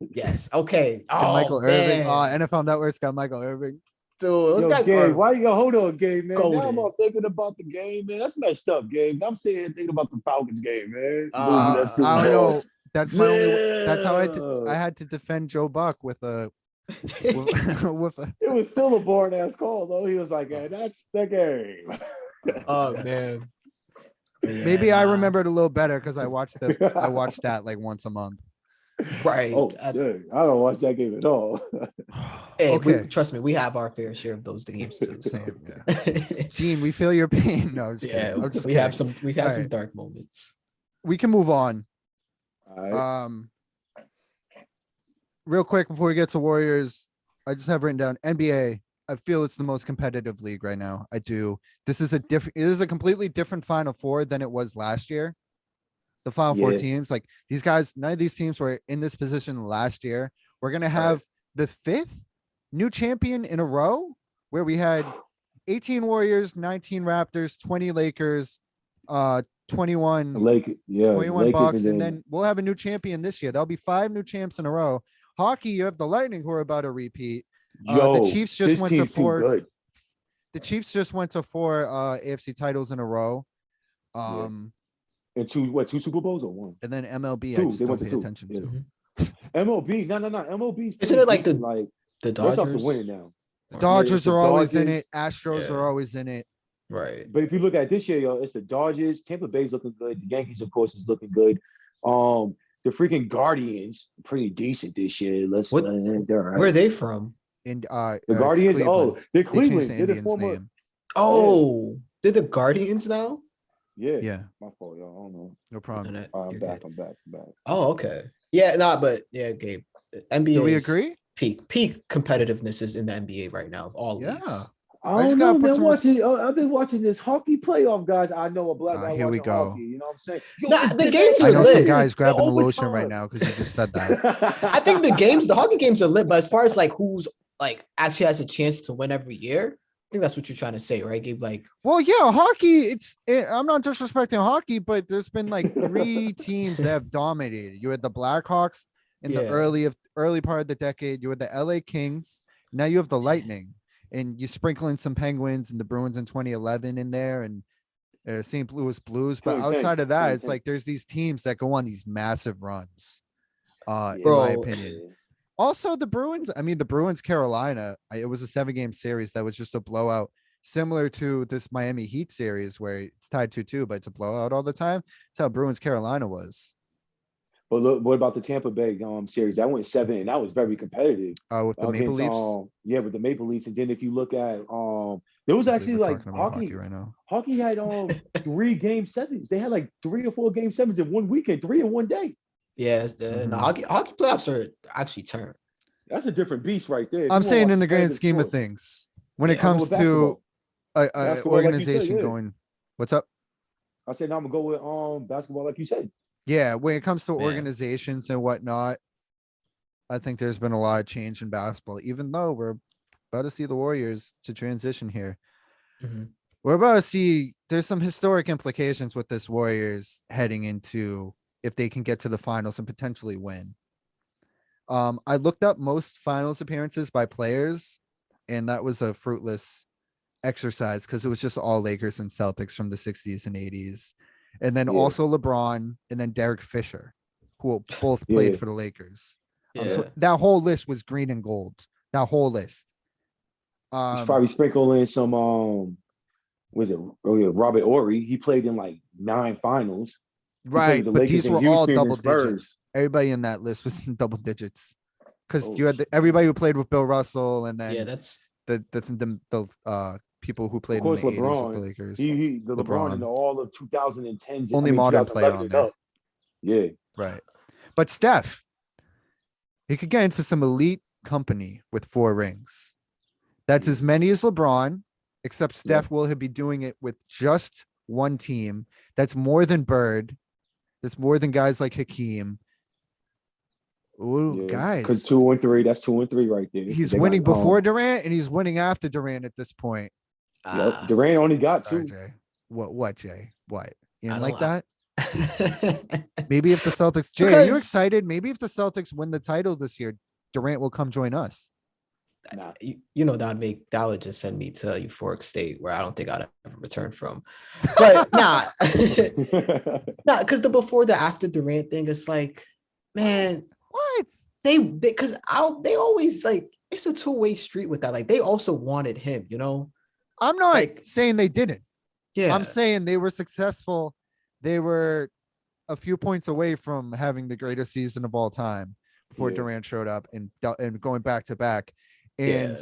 Yes. Okay. And Oh, Michael man. Irving. NFL Network's got Michael Irving. Dude, those Yo, guys Gabe, are why you hold on, Gabe, man? Now I'm golden. all thinking about the game, man. That's messed up, Gabe. I'm sitting here thinking about the Falcons game, man. Uh, Losing that Super I don't Bowl. know. That's my only. That's how I Yeah. had to defend Joe Buck with a with a. It was still a boring ass call, though. He was like, "Hey, that's the game." Oh man. But yeah, Maybe I nah. remember it a little better because I watched that like once a month. Right. Oh, shit. I don't watch that game at all. Hey, Okay. trust me, we have our fair share of those games too. So. Same. Yeah. Gene, we feel your pain. No, I'm just yeah, kidding. I'm just we kidding. have some Alright. dark moments. We can move on. All right. Real quick before we get to Warriors, I just have written down NBA. I feel it's the most competitive league right now. I do. This is it is a completely different Final Four than it was last year. The Final Four Yeah. teams, like these guys, none of these teams were in this position last year. We're gonna have the 5th new champion in a row, where we had 18 Warriors, 19 Raptors, 20 Lakers, 21 21 Bucks, and then we'll have a new champion this year. There'll be 5 new champs in a row. Hockey, you have the Lightning who are about to repeat. Yo, the Chiefs just this went to team's too 4. good. The Chiefs just went to 4 AFC titles in a row. And two Super Bowls or one? And then MLB, I Two. just They don't went to pay two. attention Yeah. to. MLB, no. MLB. Isn't it like the like The Red Sox Dodgers? are winning now? The Or- Dodgers the are always in Dodgers. it. Astros Yeah. are always in it. Right. But if you look at this year, yo, it's the Dodgers. Tampa Bay's looking good. The Yankees, of course, is looking good. The freaking Guardians, pretty decent this year. They're all right. Where are they from? And The Guardians? Cleveland. Oh, They they're changed Cleveland. the They're the Indians' former. name. Oh, they're the Guardians now? Yeah. Yeah, My fault, y'all. I don't know. no problem. No, no, I'm you're back. good. I'm back. Oh, okay. Yeah, nah, but yeah, Gabe. NBA Do we is agree? peak competitiveness is in the NBA right now of all Yeah. leagues. I just don't gotta know, put man. some I've been watching this hockey playoff, guys. I know a black guy Here we watching go. hockey. You know what I'm saying? Yo, Nah, it's the big games I are know lit. some guys The grabbing the lotion right overtime. now because you just said that. I think the hockey games are lit, but as far as like who's like actually has a chance to win every year, I think that's what you're trying to say, right, Gabe? Like, Well, yeah, hockey. I'm not disrespecting hockey, but there's been like 3 teams that have dominated. You had the Blackhawks in the Yeah. early part of the decade. You had the LA Kings. Now you have the Lightning, and you sprinkle in some Penguins and the Bruins in 2011 in there, and St. Louis Blues. But 2010, outside of that, it's 2010. like there's these teams that go on these massive runs. In my Bro, opinion. Also, the Bruins. I mean, the Bruins, Carolina. It was a 7-game series that was just a blowout, similar to this Miami Heat series where it's tied 2-2, but it's a blowout all the time. That's how Bruins, Carolina was. But look, what about the Tampa Bay series? That went 7, and that was very competitive. With the Maple Against, Leafs. yeah, with the Maple Leafs. And then if you look at there was I believe actually we're like talking about hockey. right now. Hockey had 3 game 7s. They had like 3 or 4 game 7s in one weekend, 3 in one day. yeah, Mhm. the hockey playoffs are actually turned. That's a different beast right there. If I'm you wanna saying watch in the grand competitive scheme of sport. things, when it Yeah. I'm gonna go comes with to basketball. a Basketball, like you said, organization yeah. going, what's up? I said now I'm gonna go with basketball, like you said. Yeah, when it comes to Man. organizations and whatnot, I think there's been a lot of change in basketball, even though we're about to see the Warriors to transition here. Mhm. We're about to see there's some historic implications with this Warriors heading into if they can get to the finals and potentially win. I looked up most finals appearances by players, and that was a fruitless exercise because it was just all Lakers and Celtics from the 60s and 80s. And then Yeah. also LeBron and then Derek Fisher, who both played Yeah. for the Lakers. Yeah. So that whole list was green and gold. That whole list. He's probably sprinkle in some was it Robert Ory? He played in like 9 finals. He played right, with the but Lakers these were and all Houston double and Spurs. digits. Everybody in that list was in double digits because Oh, you had everybody who played with Bill Russell and then Yeah, that's the people who played Of course, in the 80s with the LeBron. Lakers. The LeBron in LeBron. all of 2010s. Only modern player 2011 on and there. up. Yeah. Right. But Steph, he could get into some elite company with 4 rings. That's as many as LeBron, except Steph will be doing it with just one team. That's more than Bird. That's more than guys like Hakeem. Ooh, Yeah. guys. Because 2 and 3, that's 2 and 3 right there. He's They got, winning before Durant and he's winning after Durant at this point. Yep. Durant only got Sorry, 2. Jay. What, Jay? What? You I didn't like don't- that? Maybe if the Celtics, Jay, are you Because- excited? Maybe if the Celtics win the title this year, Durant will come join us. Nah. you know that would just send me to a euphoric state where I don't think I'd ever return from. But nah, because the before the after Durant thing, it's like, man, What? they because they always like it's a two-way street with that. Like they also wanted him, you know. I'm not Like- saying they didn't. Yeah, I'm saying they were successful. They were a few points away from having the greatest season of all time before Yeah. Durant showed up and going back to back. And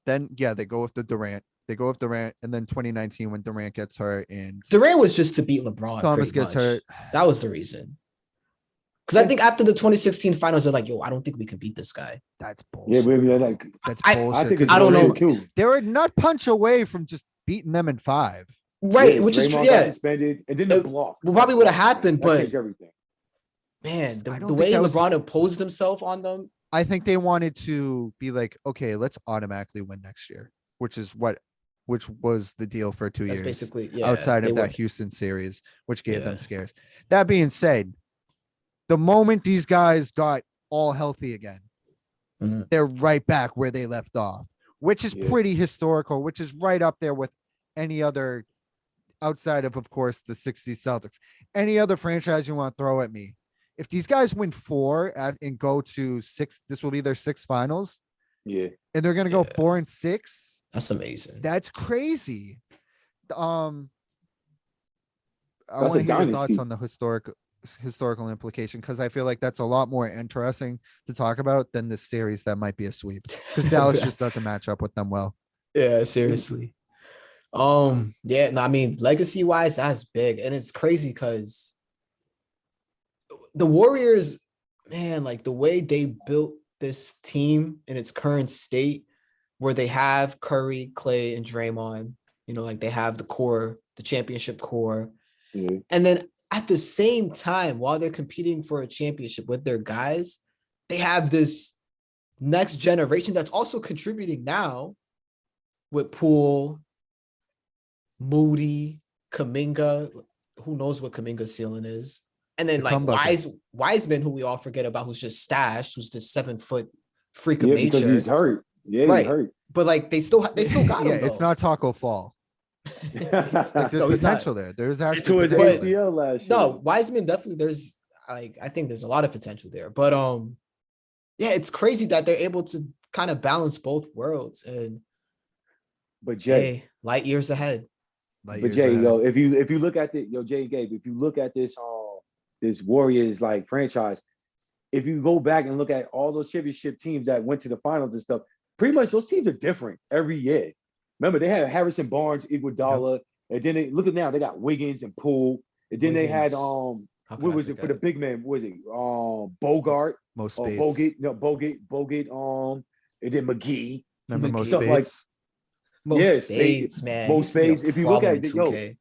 then they go with the Durant. They go with Durant, and then 2019 when Durant gets hurt and Durant was just to beat LeBron. Thomas pretty gets much. hurt. That was the reason. Because I think after the 2016 finals, they're like, "Yo, I don't think we can beat this guy." That's Yeah, bullshit. maybe they're like That's I bullshit. I think it's 'cause I don't know. bullshit, too. They were a nut punch away from just beating them in 5. Right, Yeah, which is Draymond true. got Yeah, suspended, and then the It block. probably would have happened, That but changed everything. man, I the don't the think way that was- LeBron imposed himself on them. I think they wanted to be like, okay, let's automatically win next year, which was the deal for 2 That's years. basically Outside they of that were- Houston series, which gave them Yeah. scares. That being said, the moment these guys got all healthy again, Mhm. they're right back where they left off, which is Yeah. pretty historical, which is right up there with any other outside of course, the 60s Celtics. Any other franchise you want to throw at me. If these guys win 4 and go to 6, this will be their 6th finals, Yeah. and they're going to go Yeah. 4 and 6. That's amazing. That's crazy. I That's want to a hear your thoughts dynasty. on the historical implication because I feel like that's a lot more interesting to talk about than this series that might be a sweep because Dallas just doesn't match up with them well. Yeah, seriously. Yeah, no, I mean, legacy wise, that's big, and it's crazy because the Warriors, man, like the way they built this team in its current state, where they have Curry, Clay, and Draymond, you know, like they have the core, the championship core, Yeah. and then at the same time, while they're competing for a championship with their guys, they have this next generation that's also contributing now with Poole, Moody, Kaminga. Who knows what Kaminga's ceiling is? And then The like come bucket. Wiseman, who we all forget about, who's just stashed, who's this 7-foot freak of Yeah, because nature. he's hurt. Yeah, Right. he's hurt. But like they still got yeah, him. it's though. not Taco Fall. Like there's No, he's not. potential there. There's to actually his potential there. ACL last year. No, Wiseman definitely. There's like I think there's a lot of potential there. But yeah, it's crazy that they're able to kind of balance both worlds and But Jay, hey, light years ahead. Light but years Jay, ahead. yo, if you look at Jay and Gabe, if you look at this Warriors like franchise, if you go back and look at all those championship teams that went to the finals and stuff, pretty much those teams are different every year. Remember, they had Harrison Barnes, Iguodala, and then look at now they got Wiggins and Poole, and then they had Wiggins. How could what I was it for the forget? big man? What was it? Bogart Most or spades. Bogate? No, Bogate. And then McGee. Remember most McGee. Stuff like spades? Most yeah, spade, spades, man. He most used to be a spades. If you look problem at in it, yo, 2K.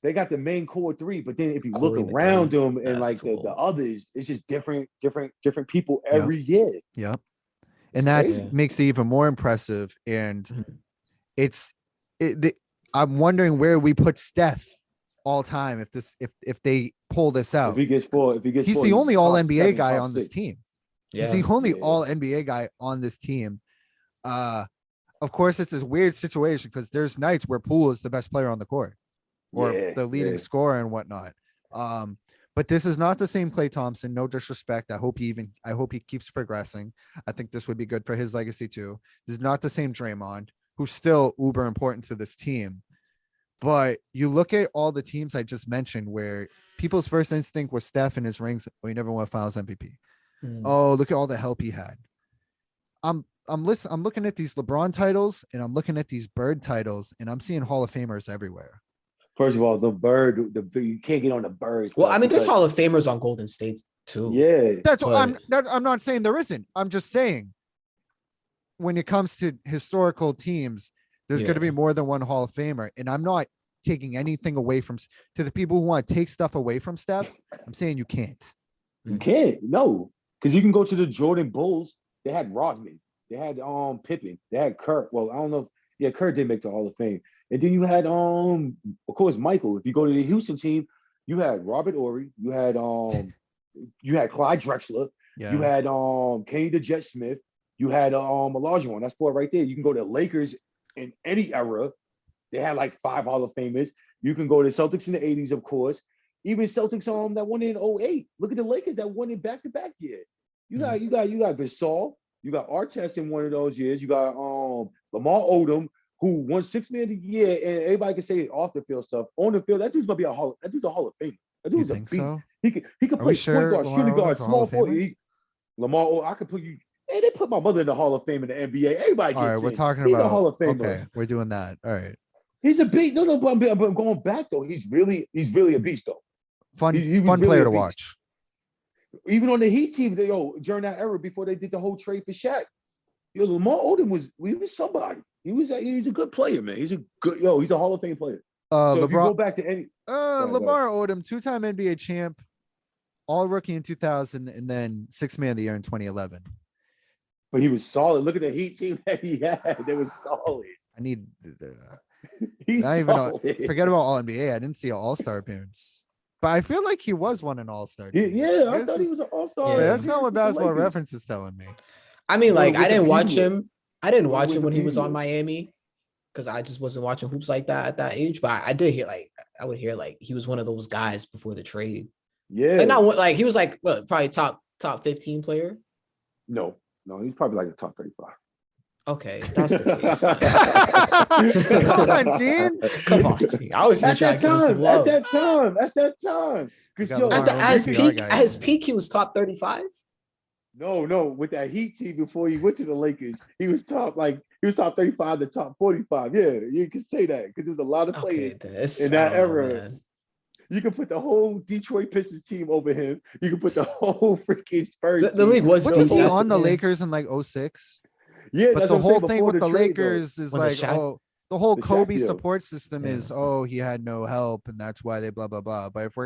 they got the main core three, but then if you look Corey around McGee. them and That's like too the old. others, it's just different people Yep. every year. Yep. It's And that's crazy. Yeah. makes it even more impressive. And Mhm. it's I'm wondering where we put Steph all time if they pull this If out. he gets four, He's the only all top NBA seven, guy top on this six. team. Yeah. He's the only Yeah. all NBA guy on this team. Of course, it's this weird situation because there's nights where Poole is the best player on the court or Yeah, the leading yeah. scorer and whatnot. But this is not the same Klay Thompson. No disrespect. I hope he keeps progressing. I think this would be good for his legacy too. This is not the same Draymond, who's still uber important to this team. But you look at all the teams I just mentioned where people's first instinct was Steph and his rings. Oh, he never won Finals MVP. Mhm. Oh, look at all the help he had. I'm looking at these LeBron titles and I'm looking at these Bird titles and I'm seeing Hall of Famers everywhere. First of all, the bird, you can't get on the birds. Well, I mean, there's because- Hall of Famers on Golden State too. Yeah, That's what But- I'm not saying there isn't. I'm just saying when it comes to historical teams, there's going to be Yeah. more than one Hall of Famer. And I'm not taking anything away from to the people who want to take stuff away from Steph. I'm saying you can't. you can't. No, because you can go to the Jordan Bulls. They had Rodman. They had Pippen. They had Kurt. Well, I don't know. Yeah, Kurt did make the Hall of Fame. And then you had of course Michael. If you go to the Houston team, you had Robert Ory. You had Clyde Drexler. Yeah. You had Kenny the Jet Smith. You had Olajuwon. That's four right there. You can go to Lakers in any era. They had like 5 Hall of Famers. You can go to Celtics in the 80s, of course. Even Celtics that won in 08. Look at the Lakers that won it back-to-back year. You got Gasol. You got Artest in one of those years. You got Lamar Odom, who won 6 Man of the Year, and everybody can say off the field stuff. On the field, that dude's a Hall of Fame. That You dude's a think beast. so? He could Are play we sure point guard, Lamar shooting guard, Odom's a Hall small of forward. Famer? Lamar, I could put you. Hey, they put my mother in the Hall of Fame in the NBA. Everybody gets All right, we're in. talking He's about a Hall of Famer. okay, we're doing that. All right. He's a beast. No, but I'm going back though. He's really a beast though. Fun He was fun really player a to beast. watch. Even on the Heat team, during that era before they did the whole trade for Shaq, Lamar Odom was somebody. He's a good player, man. He's a Hall of Fame player. So if you go LeBron back to any Lamar Odom, 2-time NBA champ, all rookie in 2000, and then 6th Man of the Year in 2011. but he was solid. Look at the Heat team that he had. They was solid. I need He's not even a- solid. forget about all NBA. I didn't see an all-star appearance. But I feel like he was one an all-star. Yeah, I thought he was an all-star. Yeah, That's not what Basketball Reference is telling me. I mean, Well, like, with I the didn't watch period. him. I didn't Well, watch with him the when he was on period. Miami because I just wasn't watching hoops like that at that age. But I did hear, like, I would hear, like, he was one of those guys before the trade. Yeah. Like, not like he was like, what, probably top 15 player. No, he's probably like a top 35. Okay, if that's the case. Come on, Gene. Come on, Gene. I was here At trying that to give him some time, love. at that time. Because got Lamar At his Odom, peak, guy. at his peak, he was top 35. no, with that Heat team before he went to the Lakers, he was top 35 to top 45. Yeah, you can say that because there's a lot of Okay, players. this in that I don't know, era, man. You can put the whole Detroit Pistons team over him. You can put the whole freaking Spurs. The team. league was Wasn't deep he back on the then. Lakers in like 06? Yeah, But that's the what I'm whole saying, thing before with the trade, though. Lakers is When the like, Shaq- the whole the Shaq Kobe deal. support system Yeah. is, he had no help and that's why they blah, blah, blah. But if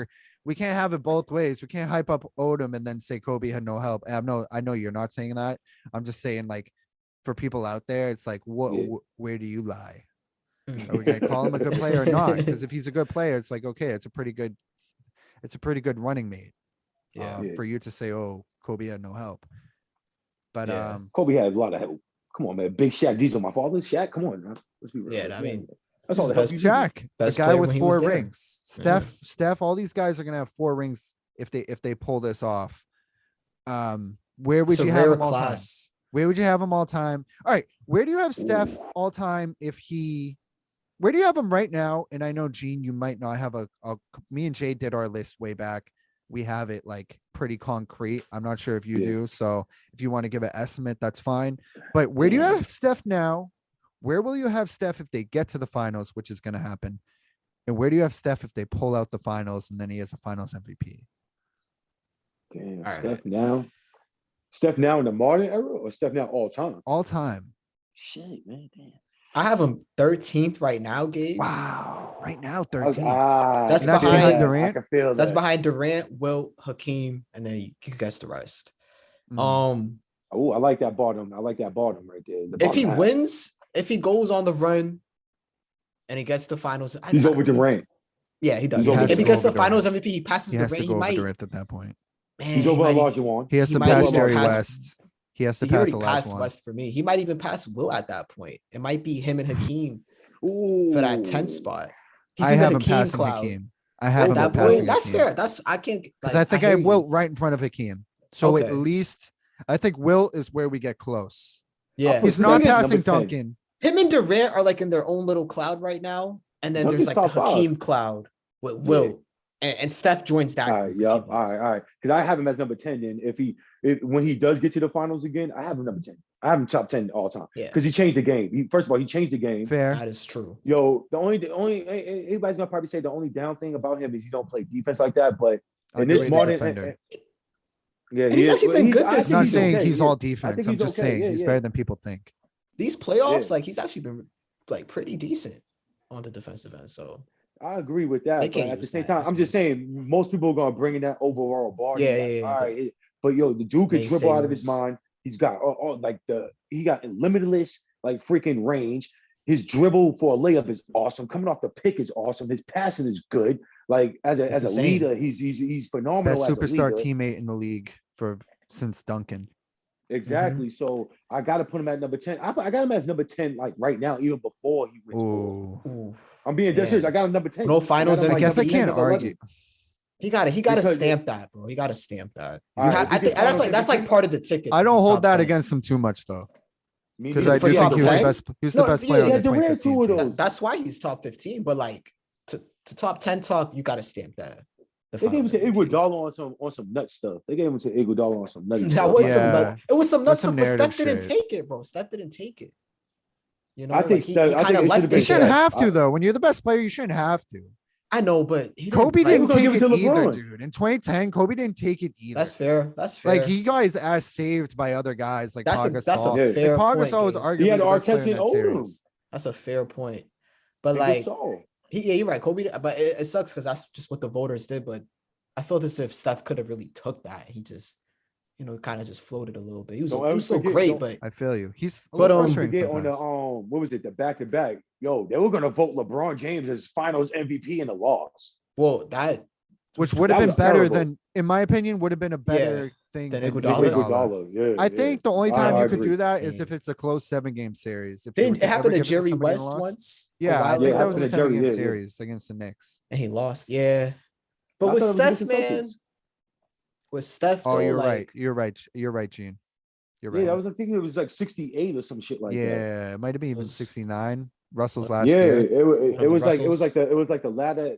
we can't have it both ways. We can't hype up Odom and then say Kobe had no help. And I know you're not saying that. I'm just saying, like, for people out there, it's like, where do you lie? Are we gonna call him a good player or not? Because if he's a good player, it's like, okay, it's a pretty good running mate. Yeah. For you to say, Kobe had no help. But Yeah. Kobe had a lot of help. Come on, man. Big Shaq. These are my father. Shaq, come on, man. Let's be real. Yeah, I mean, that's he's all the the help best you needed. Jack, the Best guy player with when he was 4 there. rings. Steph, all these guys are gonna have 4 rings if they pull this off. Where would It's a you have rare him all time? class. Where would you have him all time? All right, where do you have Steph all time where do you have him right now? And I know, Gene, you might not have me and Jay did our list way back. We have it like pretty concrete. I'm not sure if you Yeah. do. So if you want to give an estimate, that's fine. But where do you have Steph now? Where will you have Steph if they get to the finals, which is going to happen? And where do you have Steph if they pull out the finals and then he has a finals MVP? right. Steph now. Steph now in the modern era or Steph now all time? All time. Shit, man. Damn. I have him 13th right now, Gabe. Wow. Right now, I was- 13. That's I can feel behind that. Durant? I can feel That's that. behind Durant, Wilt, Hakeem, and then you can guess the rest. Mm. Oh, I like that bottom. I like that bottom right there. The If he bottom half. wins, if he goes on the run and he gets the finals, He's over Durant. Yeah, he does. He's over If he Durant. gets the Over Durant. finals MVP, he passes He has Durant. to He go over might, Durant at that point. man, He's he over might, Olajuwon. He has He to might pass even Jerry pass- West. He has to he pass already the passed last one. West for me. He might even pass Will at that point. It might be him and Hakeem Ooh. for that 10th spot. He's I in the have him Hakeem passing cloud. Hakeem. I have At him that passing point, that's Hakeem. fair. That's I can't. Because Like, I think I hear have you. Wilt right in front of Hakeem. So at Okay. least I think Wilt is where we get close. Yeah, put He's the not thing is, passing number 10. Duncan. him and Durant are like in their own little cloud right now, and then Duncan's there's like the top five. Hakeem cloud with Will, and Steph joins that. All right, group if he yeah, wins. all right. Because I have him as number 10. And when he does get to the finals again, I have him number 10. I have him top 10 all time. Yeah. Because he changed the game. First of all, he changed the game. Fair. That is true. Yo, the only everybody's gonna probably say the only down thing about him is he don't play defense like that. But in this Underrated modern, defender. yeah, And he's actually been good this I'm not season. saying okay, he's yeah. all I defense. think I'm he's just okay, saying yeah, he's yeah. better than people think. These playoffs, Yeah. like he's actually been like pretty decent on the defensive end. So I agree with They that. But can't at the use same that time, as I'm just much. saying most people are gonna bring in that overall bar. Yeah, Like, yeah, yeah, all right, but yo, the dude can Main dribble out of his singers. mind. He's got he got limitless like freaking range. His dribble for a layup is awesome. Coming off the pick is awesome. His passing is good. Like as It's a insane. leader, he's phenomenal. Best as a superstar leader. teammate in the league since Duncan. Exactly. So I got to put him at number 10. I got him as number 10 like right now, even before he wins. Four. Ooh. ooh, I'm being dead Man. serious. I got him number 10. No finals I got him, I MVP. guess I number 10, can't number 11. argue. he got to Because- stamp that, bro. He got to stamp that. All right, I if he think gets that's finals like MVP, part of the ticket. I to don't be hold top that 10. against him too much though, Me because neither. I For do top think he was the 10? best. He was No, the best yeah, player on yeah, the Durant, 2015 two of team. those. That's why he's top 15. But like to top 10 talk, you got to stamp that. The They gave finals it to MVP. Iguodala on some nut stuff. They gave him to Iguodala on some nutty That stuff. was Yeah. some nut. It was some nuts some stuff, but Steph narrative didn't shit. take it, bro. Steph didn't take it. You know, I think like, Steph- he I think kind of it left should've You been it shouldn't there. Steph. have to though. When you're the best player, you shouldn't have to. I know, but he Kobe like, didn't gonna take give it it to either, LeBron. dude. In 2010, Kobe didn't take it either. That's fair. That's fair. Like he got his ass saved by other guys like that's Pau a Gasol. Yeah. fair And Pau point. Gasol was Gabe. arguably He had the best player Artest in and that Odom. series. That's a fair point. But And like, Gasol. yeah, you're right. Kobe, but it sucks because that's just what the voters did. But I felt as if Steph could have really took that. He just, kind of just floated a little bit. He was Don't ever still forget- great, don't- but I feel you. He's a But, little Don't frustrating forget on the sometimes. what was it, the back-to-back? Yo, they were gonna vote LeBron James as finals MVP in the loss. well, that Which would have that been was better terrible. than, in my opinion, would have been a better thing than than Iguodala. Iguodala. Yeah, I think the only time I you could agree. do that is Same. if it's a close 7-game series. If didn't you it ever happened to give it Jerry somebody in a West loss. once? a Yeah, I while think ago, that was a happened to Jerry, 7-game yeah. series against the Knicks. and he lost. Yeah, but I with thought it was Steph, against the man, Celtics. with Steph, Oh, though, you're like, right. You're right. You're right, Gene. You're right. Yeah, I thinking it was like 68 or some shit like that. Yeah, it might have been even Was- 69. Russell's last Yeah, year. it the was like Russells.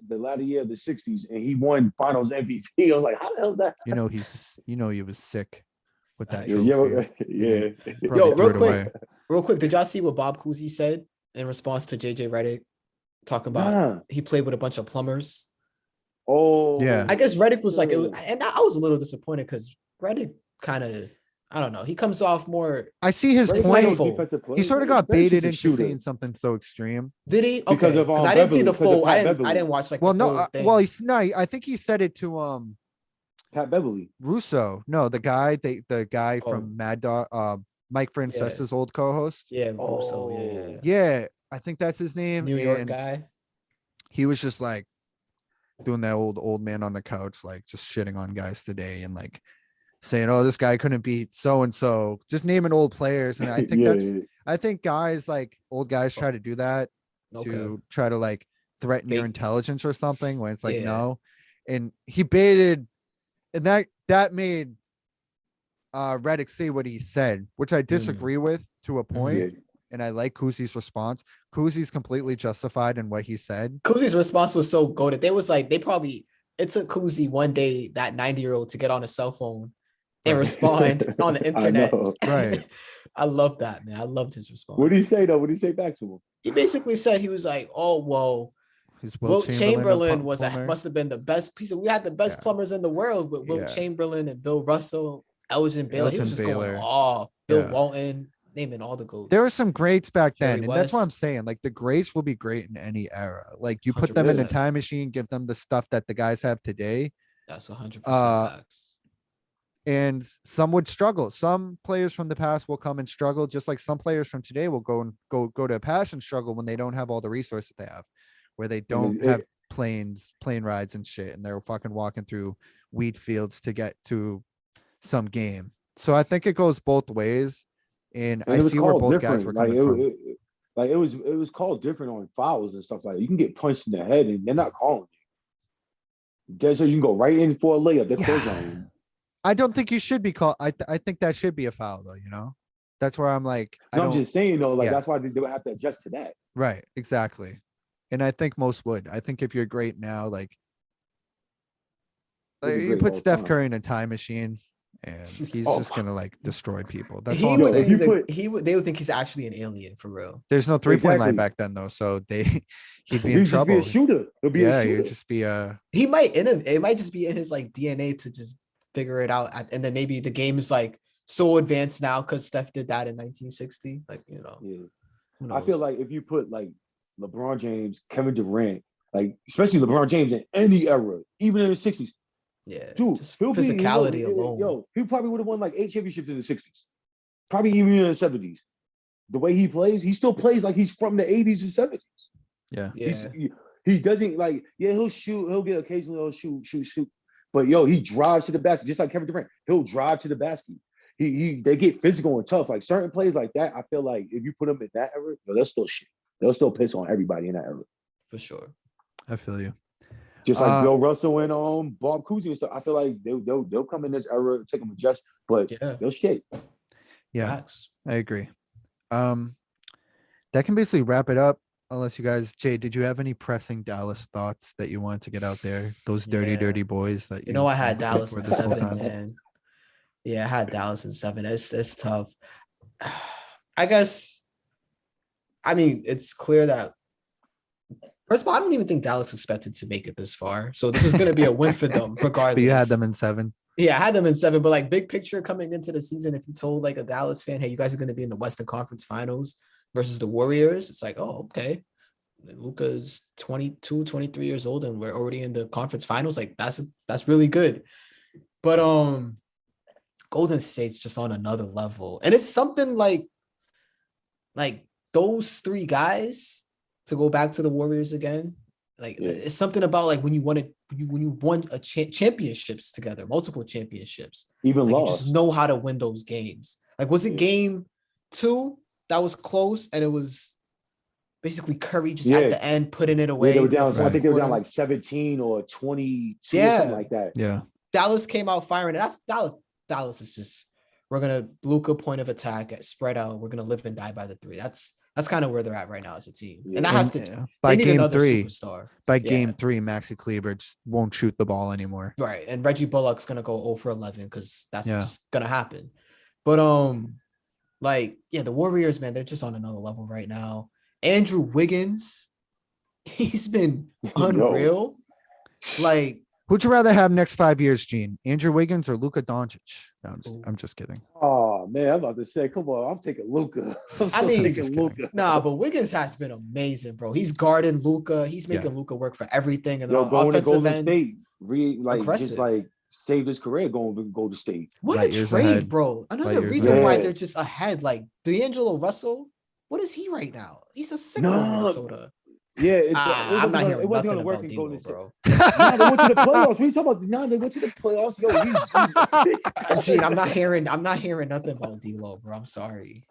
the latter year of the 60s, and he won finals MVP. I was like, how the hell is that? He was sick with that Nice. trophy. Yeah. Probably Yo, threw real it quick, away. real quick, did y'all see what Bob Cousy said in response to JJ Redick talking about Nah. he played with a bunch of plumbers? Oh, Yeah. I guess Redick was like, yeah. and I was a little disappointed because Redick kind of, I don't know, he comes off more. I see his Very point. insightful. defensive player. He sort of got Very baited just a into shooter. saying something so extreme. Did he? Okay, Because of, I didn't see Beverly, the because of full. Pat I Beverly. didn't watch like Well, the no, full thing. I think he said it to Pat Beverly. Russo. No, the guy Oh. from Mad Dog, Mike Francesa's old co-host. yeah, Russo, yeah. Oh. Yeah, I think that's his name. New York and guy. He was just like doing that old man on the couch, like just shitting on guys today and like saying, "Oh, this guy couldn't beat so and so." Just naming old players, and I think I think guys like old guys try to do that Okay. to try to like threaten your Bait. intelligence or something when it's like Yeah. no. And he baited, and that made Redick say what he said, which I disagree with to a point. Yeah. And I like Kuzi's response. Kuzi's completely justified in what he said. Kuzi's response was so goated. They was like, it took Kuzi one day, that 90-year-old, to get on a cell phone and respond on the I internet. know. Right. I love that, man. I loved his response. What did he say though? What did he say back to him? He basically said, he was like, oh, well, Who's Wilt Chamberlain was plumber? must have been the best piece of. We had the best Yeah. plumbers in the world with Wilt Yeah. Chamberlain and Bill Russell, Elgin Baylor. He was Elgin just going Baylor. off. Bill Yeah. Walton, naming all the goats. There were some greats back Jerry then, and that's what I'm West. saying. Like the greats will be great in any era. Like you put them in a 100%. time machine, give them the stuff that the guys have today, That's 100% Uh, facts. and some would struggle. Some players from the past will come and struggle, just like some players from today will go to a past and struggle when they don't have all the resources they have, where they don't have plane rides and shit, and they're fucking walking through wheat fields to get to some game. So I think it goes both ways, and And I it was see where called both guys were different. Like coming from. like it was called different on fouls and stuff like that. You can get punched in the head and they're not calling you. That's so you can go right in for a layup. They're close on you. I don't think you should be called. I think that should be a foul though. You know, that's where I'm like, I No, I'm don't. just saying though, like yeah. that's why they would have to adjust to that. Right, exactly. And I think most would. I think if you're great now, like They'd be you great put all the Steph time. Curry in a time machine, and he's Oh. just gonna like destroy people. That's He all I'm would Yo, if saying. you either, put- he would they would think he's actually an alien for real. There's no 3-point line Exactly. back then though, so he'd be He'd in just trouble. be a shooter. He'll be Yeah, a shooter. he'd just be He might it might just be in his like DNA to just figure it out, and then maybe the game is like so advanced now because Steph did that in 1960. Like Yeah. who I feel knows? like if you put like LeBron James, Kevin Durant, like especially LeBron James in any era, even in the 60s, yeah, dude, just he'll physicality be, alone. Yo, he probably would have won like 8 championships in the 60s, probably even in the 70s. The way he plays, he still plays like he's from the 80s and 70s. yeah. He doesn't like, yeah, he'll shoot, he'll get occasionally, he'll shoot. But yo, he drives to the basket, just like Kevin Durant. He'll drive to the basket. They get physical and tough. Like certain plays like that, I feel like if you put them in that era, yo, they'll still shit. They'll still piss on everybody in that era. For sure. I feel you. Just like Bill Russell and Bob Cousy and stuff. I feel like they'll come in this era, take them adjust, but Yeah. they'll shit. Yeah, Facts. I agree. That can basically wrap it up. Unless you guys, Jay, did you have any pressing Dallas thoughts that you wanted to get out there? Those dirty, Yeah. dirty boys that You know, I you've had been looking Dallas for in this whole 7, time? man. Yeah, I had Dallas in 7. It's tough. I guess. I mean, it's clear that. First of all, I don't even think Dallas expected to make it this far, so this is going to be a win for them, regardless. But you had them in 7. Yeah, I had them in 7, but like big picture coming into the season, if you told like a Dallas fan, hey, you guys are going to be in the Western Conference Finals versus the Warriors, it's like, oh, okay. Luka's 22, 23 years old, and we're already in the conference finals. Like that's really good. But Golden State's just on another level. And it's something like those 3 guys, to go back to the Warriors again, like it's something about like when you won a championships together, multiple championships, Even like, you lost. just know how to win those games. Like, was it Yeah. game 2 that was close, and it was basically Curry just at the end putting it away? Yeah, they were in the down. I fourth think they were down quarter? like 17 or 22 or Yeah. something like that. Yeah. Dallas came out firing. That's Dallas is just, we're gonna Luka point of attack at spread out. We're gonna live and die by the 3. That's kind of where they're at right now as a team, Yeah. and that has to. By They need game another 3, superstar. by Yeah. game 3, Maxi Kleber just won't shoot the ball anymore. Right, and Reggie Bullock's gonna go 0 for 11 because that's Yeah. just gonna happen. But like, yeah, the Warriors, man, they're just on another level right now. Andrew Wiggins, he's been unreal. Like, Who'd you rather have next 5 years, Gene? Andrew Wiggins or Luka Doncic? No, I'm just kidding. Oh man, I'm about to say, come on, I'm taking Luka. I mean, taking just Luka. nah, but Wiggins has been amazing, bro. He's guarding Luka. He's making Luka work for everything, and then Yo, on going to offensive Golden end, State, just aggressive. like saved his career going to Golden State. what Light a years trade, ahead. bro. Another Light years reason why ahead. they're just ahead. Like D'Angelo Russell, what is he right now? He's a sick in No. Minnesota. Yeah, I'm not hearing it wasn't nothing gonna work about in D'Lo, Golden State. bro. Nah, they went to the playoffs. What are you talking about? Nah, they went to the playoffs. Yo, Gene, I'm not hearing nothing about D'Lo, bro. I'm sorry.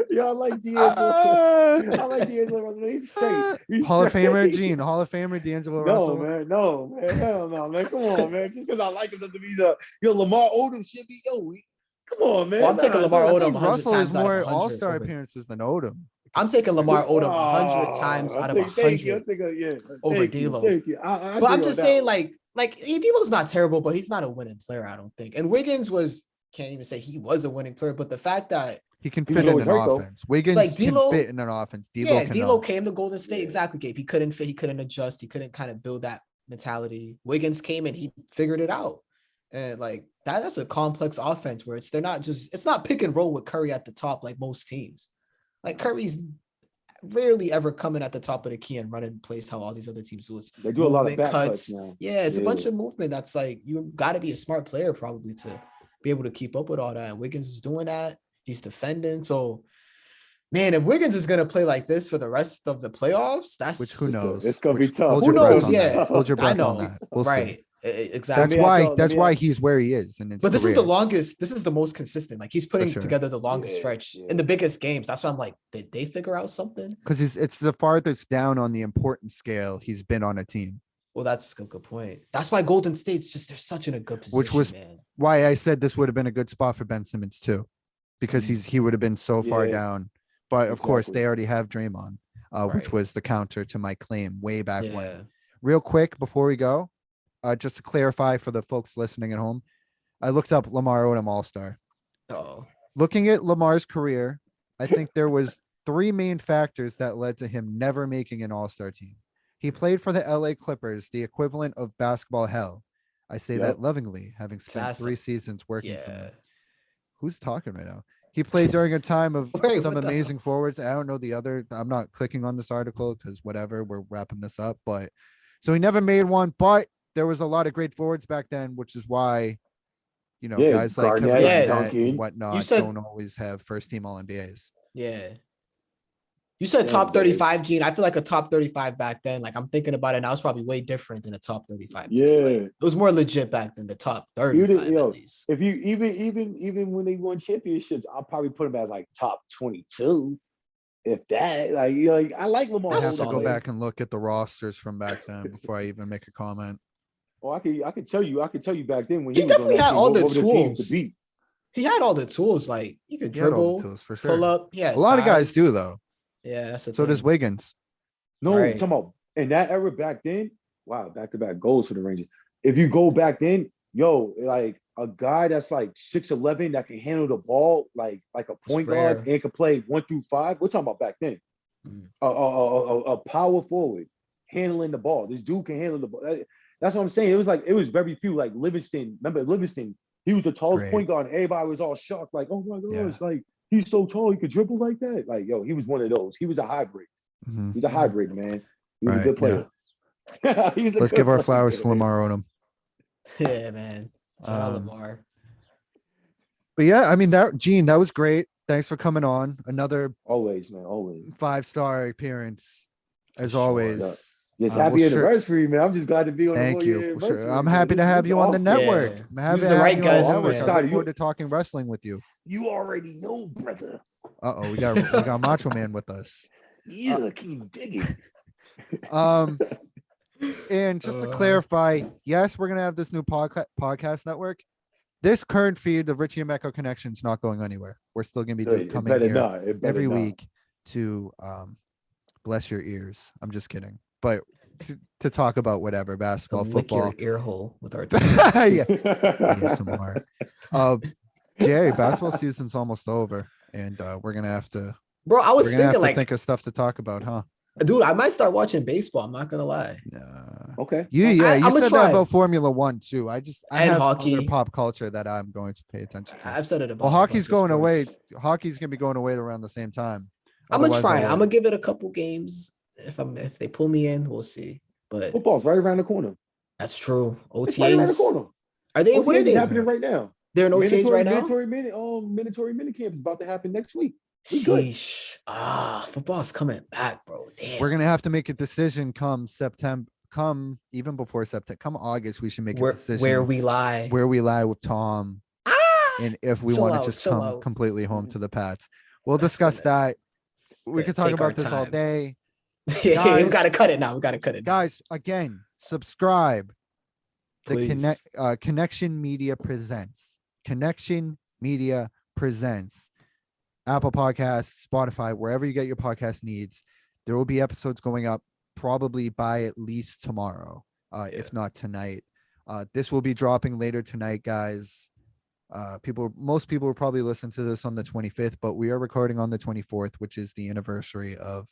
Yo, I like D'Angelo. I like D'Angelo Russell. He's straight. He's Hall of Famer, straight. Gene. Hall of Famer, D'Angelo No, Russell. man. No, man. Hell no, man. Come on, man. Just because I like him doesn't mean yo, Lamar Odom should be come on, man. Well, I'm taking Lamar I Odom think 100 Russell times is out of more 100 all-star over- appearances than Odom. I'm taking Lamar Odom 100 Oh, times out of thank you. 100 Yeah, over thank you, D'Lo. Thank you. But I'm just saying, like D'Lo's not terrible, but he's not a winning player, I don't think. And Wiggins can't even say he was a winning player, but the fact that He can He was fit in always an hurt, though. offense. Wiggins Like, can D'Lo- fit in an offense. D'Lo Yeah, cannot. D'Lo came to Golden State. Yeah. Exactly, Gabe. He couldn't fit. He couldn't adjust. He couldn't kind of build that mentality. Wiggins came and he figured it out. And like that's a complex offense where it's not pick and roll with Curry at the top like most teams. Like Curry's rarely ever coming at the top of the key and running plays how all these other teams do. It's They do a lot of movement back cuts now. Yeah, it's a Yeah. bunch of movement that's like you got to be a smart player probably to be able to keep up with all that. And Wiggins is doing that. He's defending. So, man, if Wiggins is gonna play like this for the rest of the playoffs, that's Which who knows? It's gonna be Which- tough. Hold Who your breath knows? on that. Yeah, Hold your I breath know. on that. We'll see. Right. Exactly. That's me ask why. y'all- let That's me why ask- he's where he is. And But this is the longest. This is the most consistent. Like he's putting sure. together the longest Yeah, stretch yeah. in the biggest games. That's why I'm like, did they figure out something? because it's the farthest down on the importance scale he's been on a team. Well, that's a good point. That's why Golden State's just they're such in a good position. Which was- man. Why I said this would have been a good spot for Ben Simmons too, because he would have been so far Yeah. down. But of course, Exactly. they already have Draymond, which Right. was the counter to my claim way back when. Yeah. Real quick before we go, just to clarify for the folks listening at home, I looked up Lamar Odom All-Star. Oh, Looking at Lamar's career, I think there was three main factors that led to him never making an All-Star team. He played for the LA Clippers, the equivalent of basketball hell. I say Yep. that lovingly, having spent awesome. 3 seasons working for yeah. them. Who's talking right now? He played during a time of Wait, some what the hell? amazing forwards. I don't know the other. I'm not clicking on this article because whatever, we're wrapping this up. But so he never made one, but there was a lot of great forwards back then, which is why, Yeah, guys like Kevin Garnett, Yeah. Garnett Duncan. and whatnot said- don't always have first team All NBAs. Yeah. You said Yeah, top man. 35, Gene. I feel like a top 35 back then. Like I'm thinking about it now. It's probably way different than a top 35. to me. Like, Yeah. it was more legit back than the top 35 yo, at least. If you even when they won championships, I'll probably put him as like top 22. If that, like I like Lamar. I That's have to go solid. back and look at the rosters from back then before I even make a comment. Oh, I could tell you back then when He he was on definitely that had team, all the what were teams tools. to beat. He had all the tools. Like he could He had all the dribble, tools for sure. pull up. Yeah. A lot of guys do though. Yeah, that's the So does thing. Wiggins. No, Right. I'm talking about in that era back then. Wow, back-to-back goals for the Rangers. If you go back then, like a guy that's like 6'11" that can handle the ball like a point guard rare. and can play 1 through 5. We're talking about back then. Mm. A power forward handling the ball. This dude can handle the ball. That's what I'm saying. It was very few. Like Livingston. Remember Livingston? He was the tallest Great. point guard. And everybody was all shocked. Like, oh my gosh, Yeah. like he's so tall, he could dribble like that. Like, he was one of those. He was a hybrid. Mhm. He's a hybrid, man. He was Right, a good player. He was a Let's good give our player, flowers to man. Lamar Odom. Yeah, man. Shout out Um, Lamar. But yeah, I mean Gene, that was great. Thanks for coming on. Another Always, man. Always. 5-star appearance, as Sure. always. Just we'll happy sure- anniversary, man. I'm just glad to be on Thank the you. 1 year Well, sure. anniversary, I'm man. happy to This have is you on the awesome. network. Yeah. I'm happy Use to the have right you on guys, the network. I man. look You- forward to talking wrestling with you. You already know, brother. We got Macho Man with us. Yeah, keep digging. Um, and just to Uh. clarify, yes, we're gonna have this new podcast network. This current feed of Richie and Mecco Connection is not going anywhere. We're still gonna be It coming better here not. It better every not. week to bless your ears. I'm just kidding, but to talk about whatever basketball, Lick football. your ear hole with our Yeah, ASMR. Jerry, basketball season's almost over, and we're gonna have to Bro, I was we're gonna have thinking to like, think of stuff to talk about, huh? dude, I might start watching baseball. I'm not gonna lie. Okay. You Like, yeah, you I'ma said try. that about Formula One too. I And have other hockey. pop culture that I'm going to pay attention to. I've said it about. Well, a bunch hockey's of going away. sports. Hockey's gonna be going away around the same time. I'm gonna Otherwise, try. I I'm would. gonna give it a couple games. If they pull me in, we'll see. But Football's right around the corner. that's true. It's right around the OTAs. corner. Are they? What are OTAs they? happening right now? They're in OTAs right now. Mandatory mini camp is about to happen next week. We good. Sheesh. Football's coming back, bro. Damn. We're gonna have to make a decision come September. Come even before September. Come August, we should make a decision where we lie. where we lie with Tom, Ah! and if we Chill want to out, just chill come out. completely home to the Pats. We'll That's discuss gonna- that. We Yeah, could talk take our about this all time. day. Yeah, we Guys. gotta cut it now. We gotta cut it. Now. Guys, again, subscribe. The Please. Connection Media presents. Connection Media presents. Apple Podcasts, Spotify, wherever you get your podcast needs. There will be episodes going up probably by at least tomorrow, if not tonight. This will be dropping later tonight, guys. Most people will probably listen to this on the 25th, but we are recording on the 24th, which is the anniversary of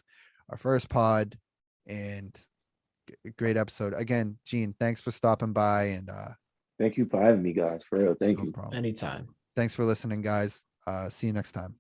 our first pod. And great episode again. Gene, thanks for stopping by, and Thank you for having me, guys. For real, thank no you. problem. Anytime. Thanks for listening, guys. See you next time.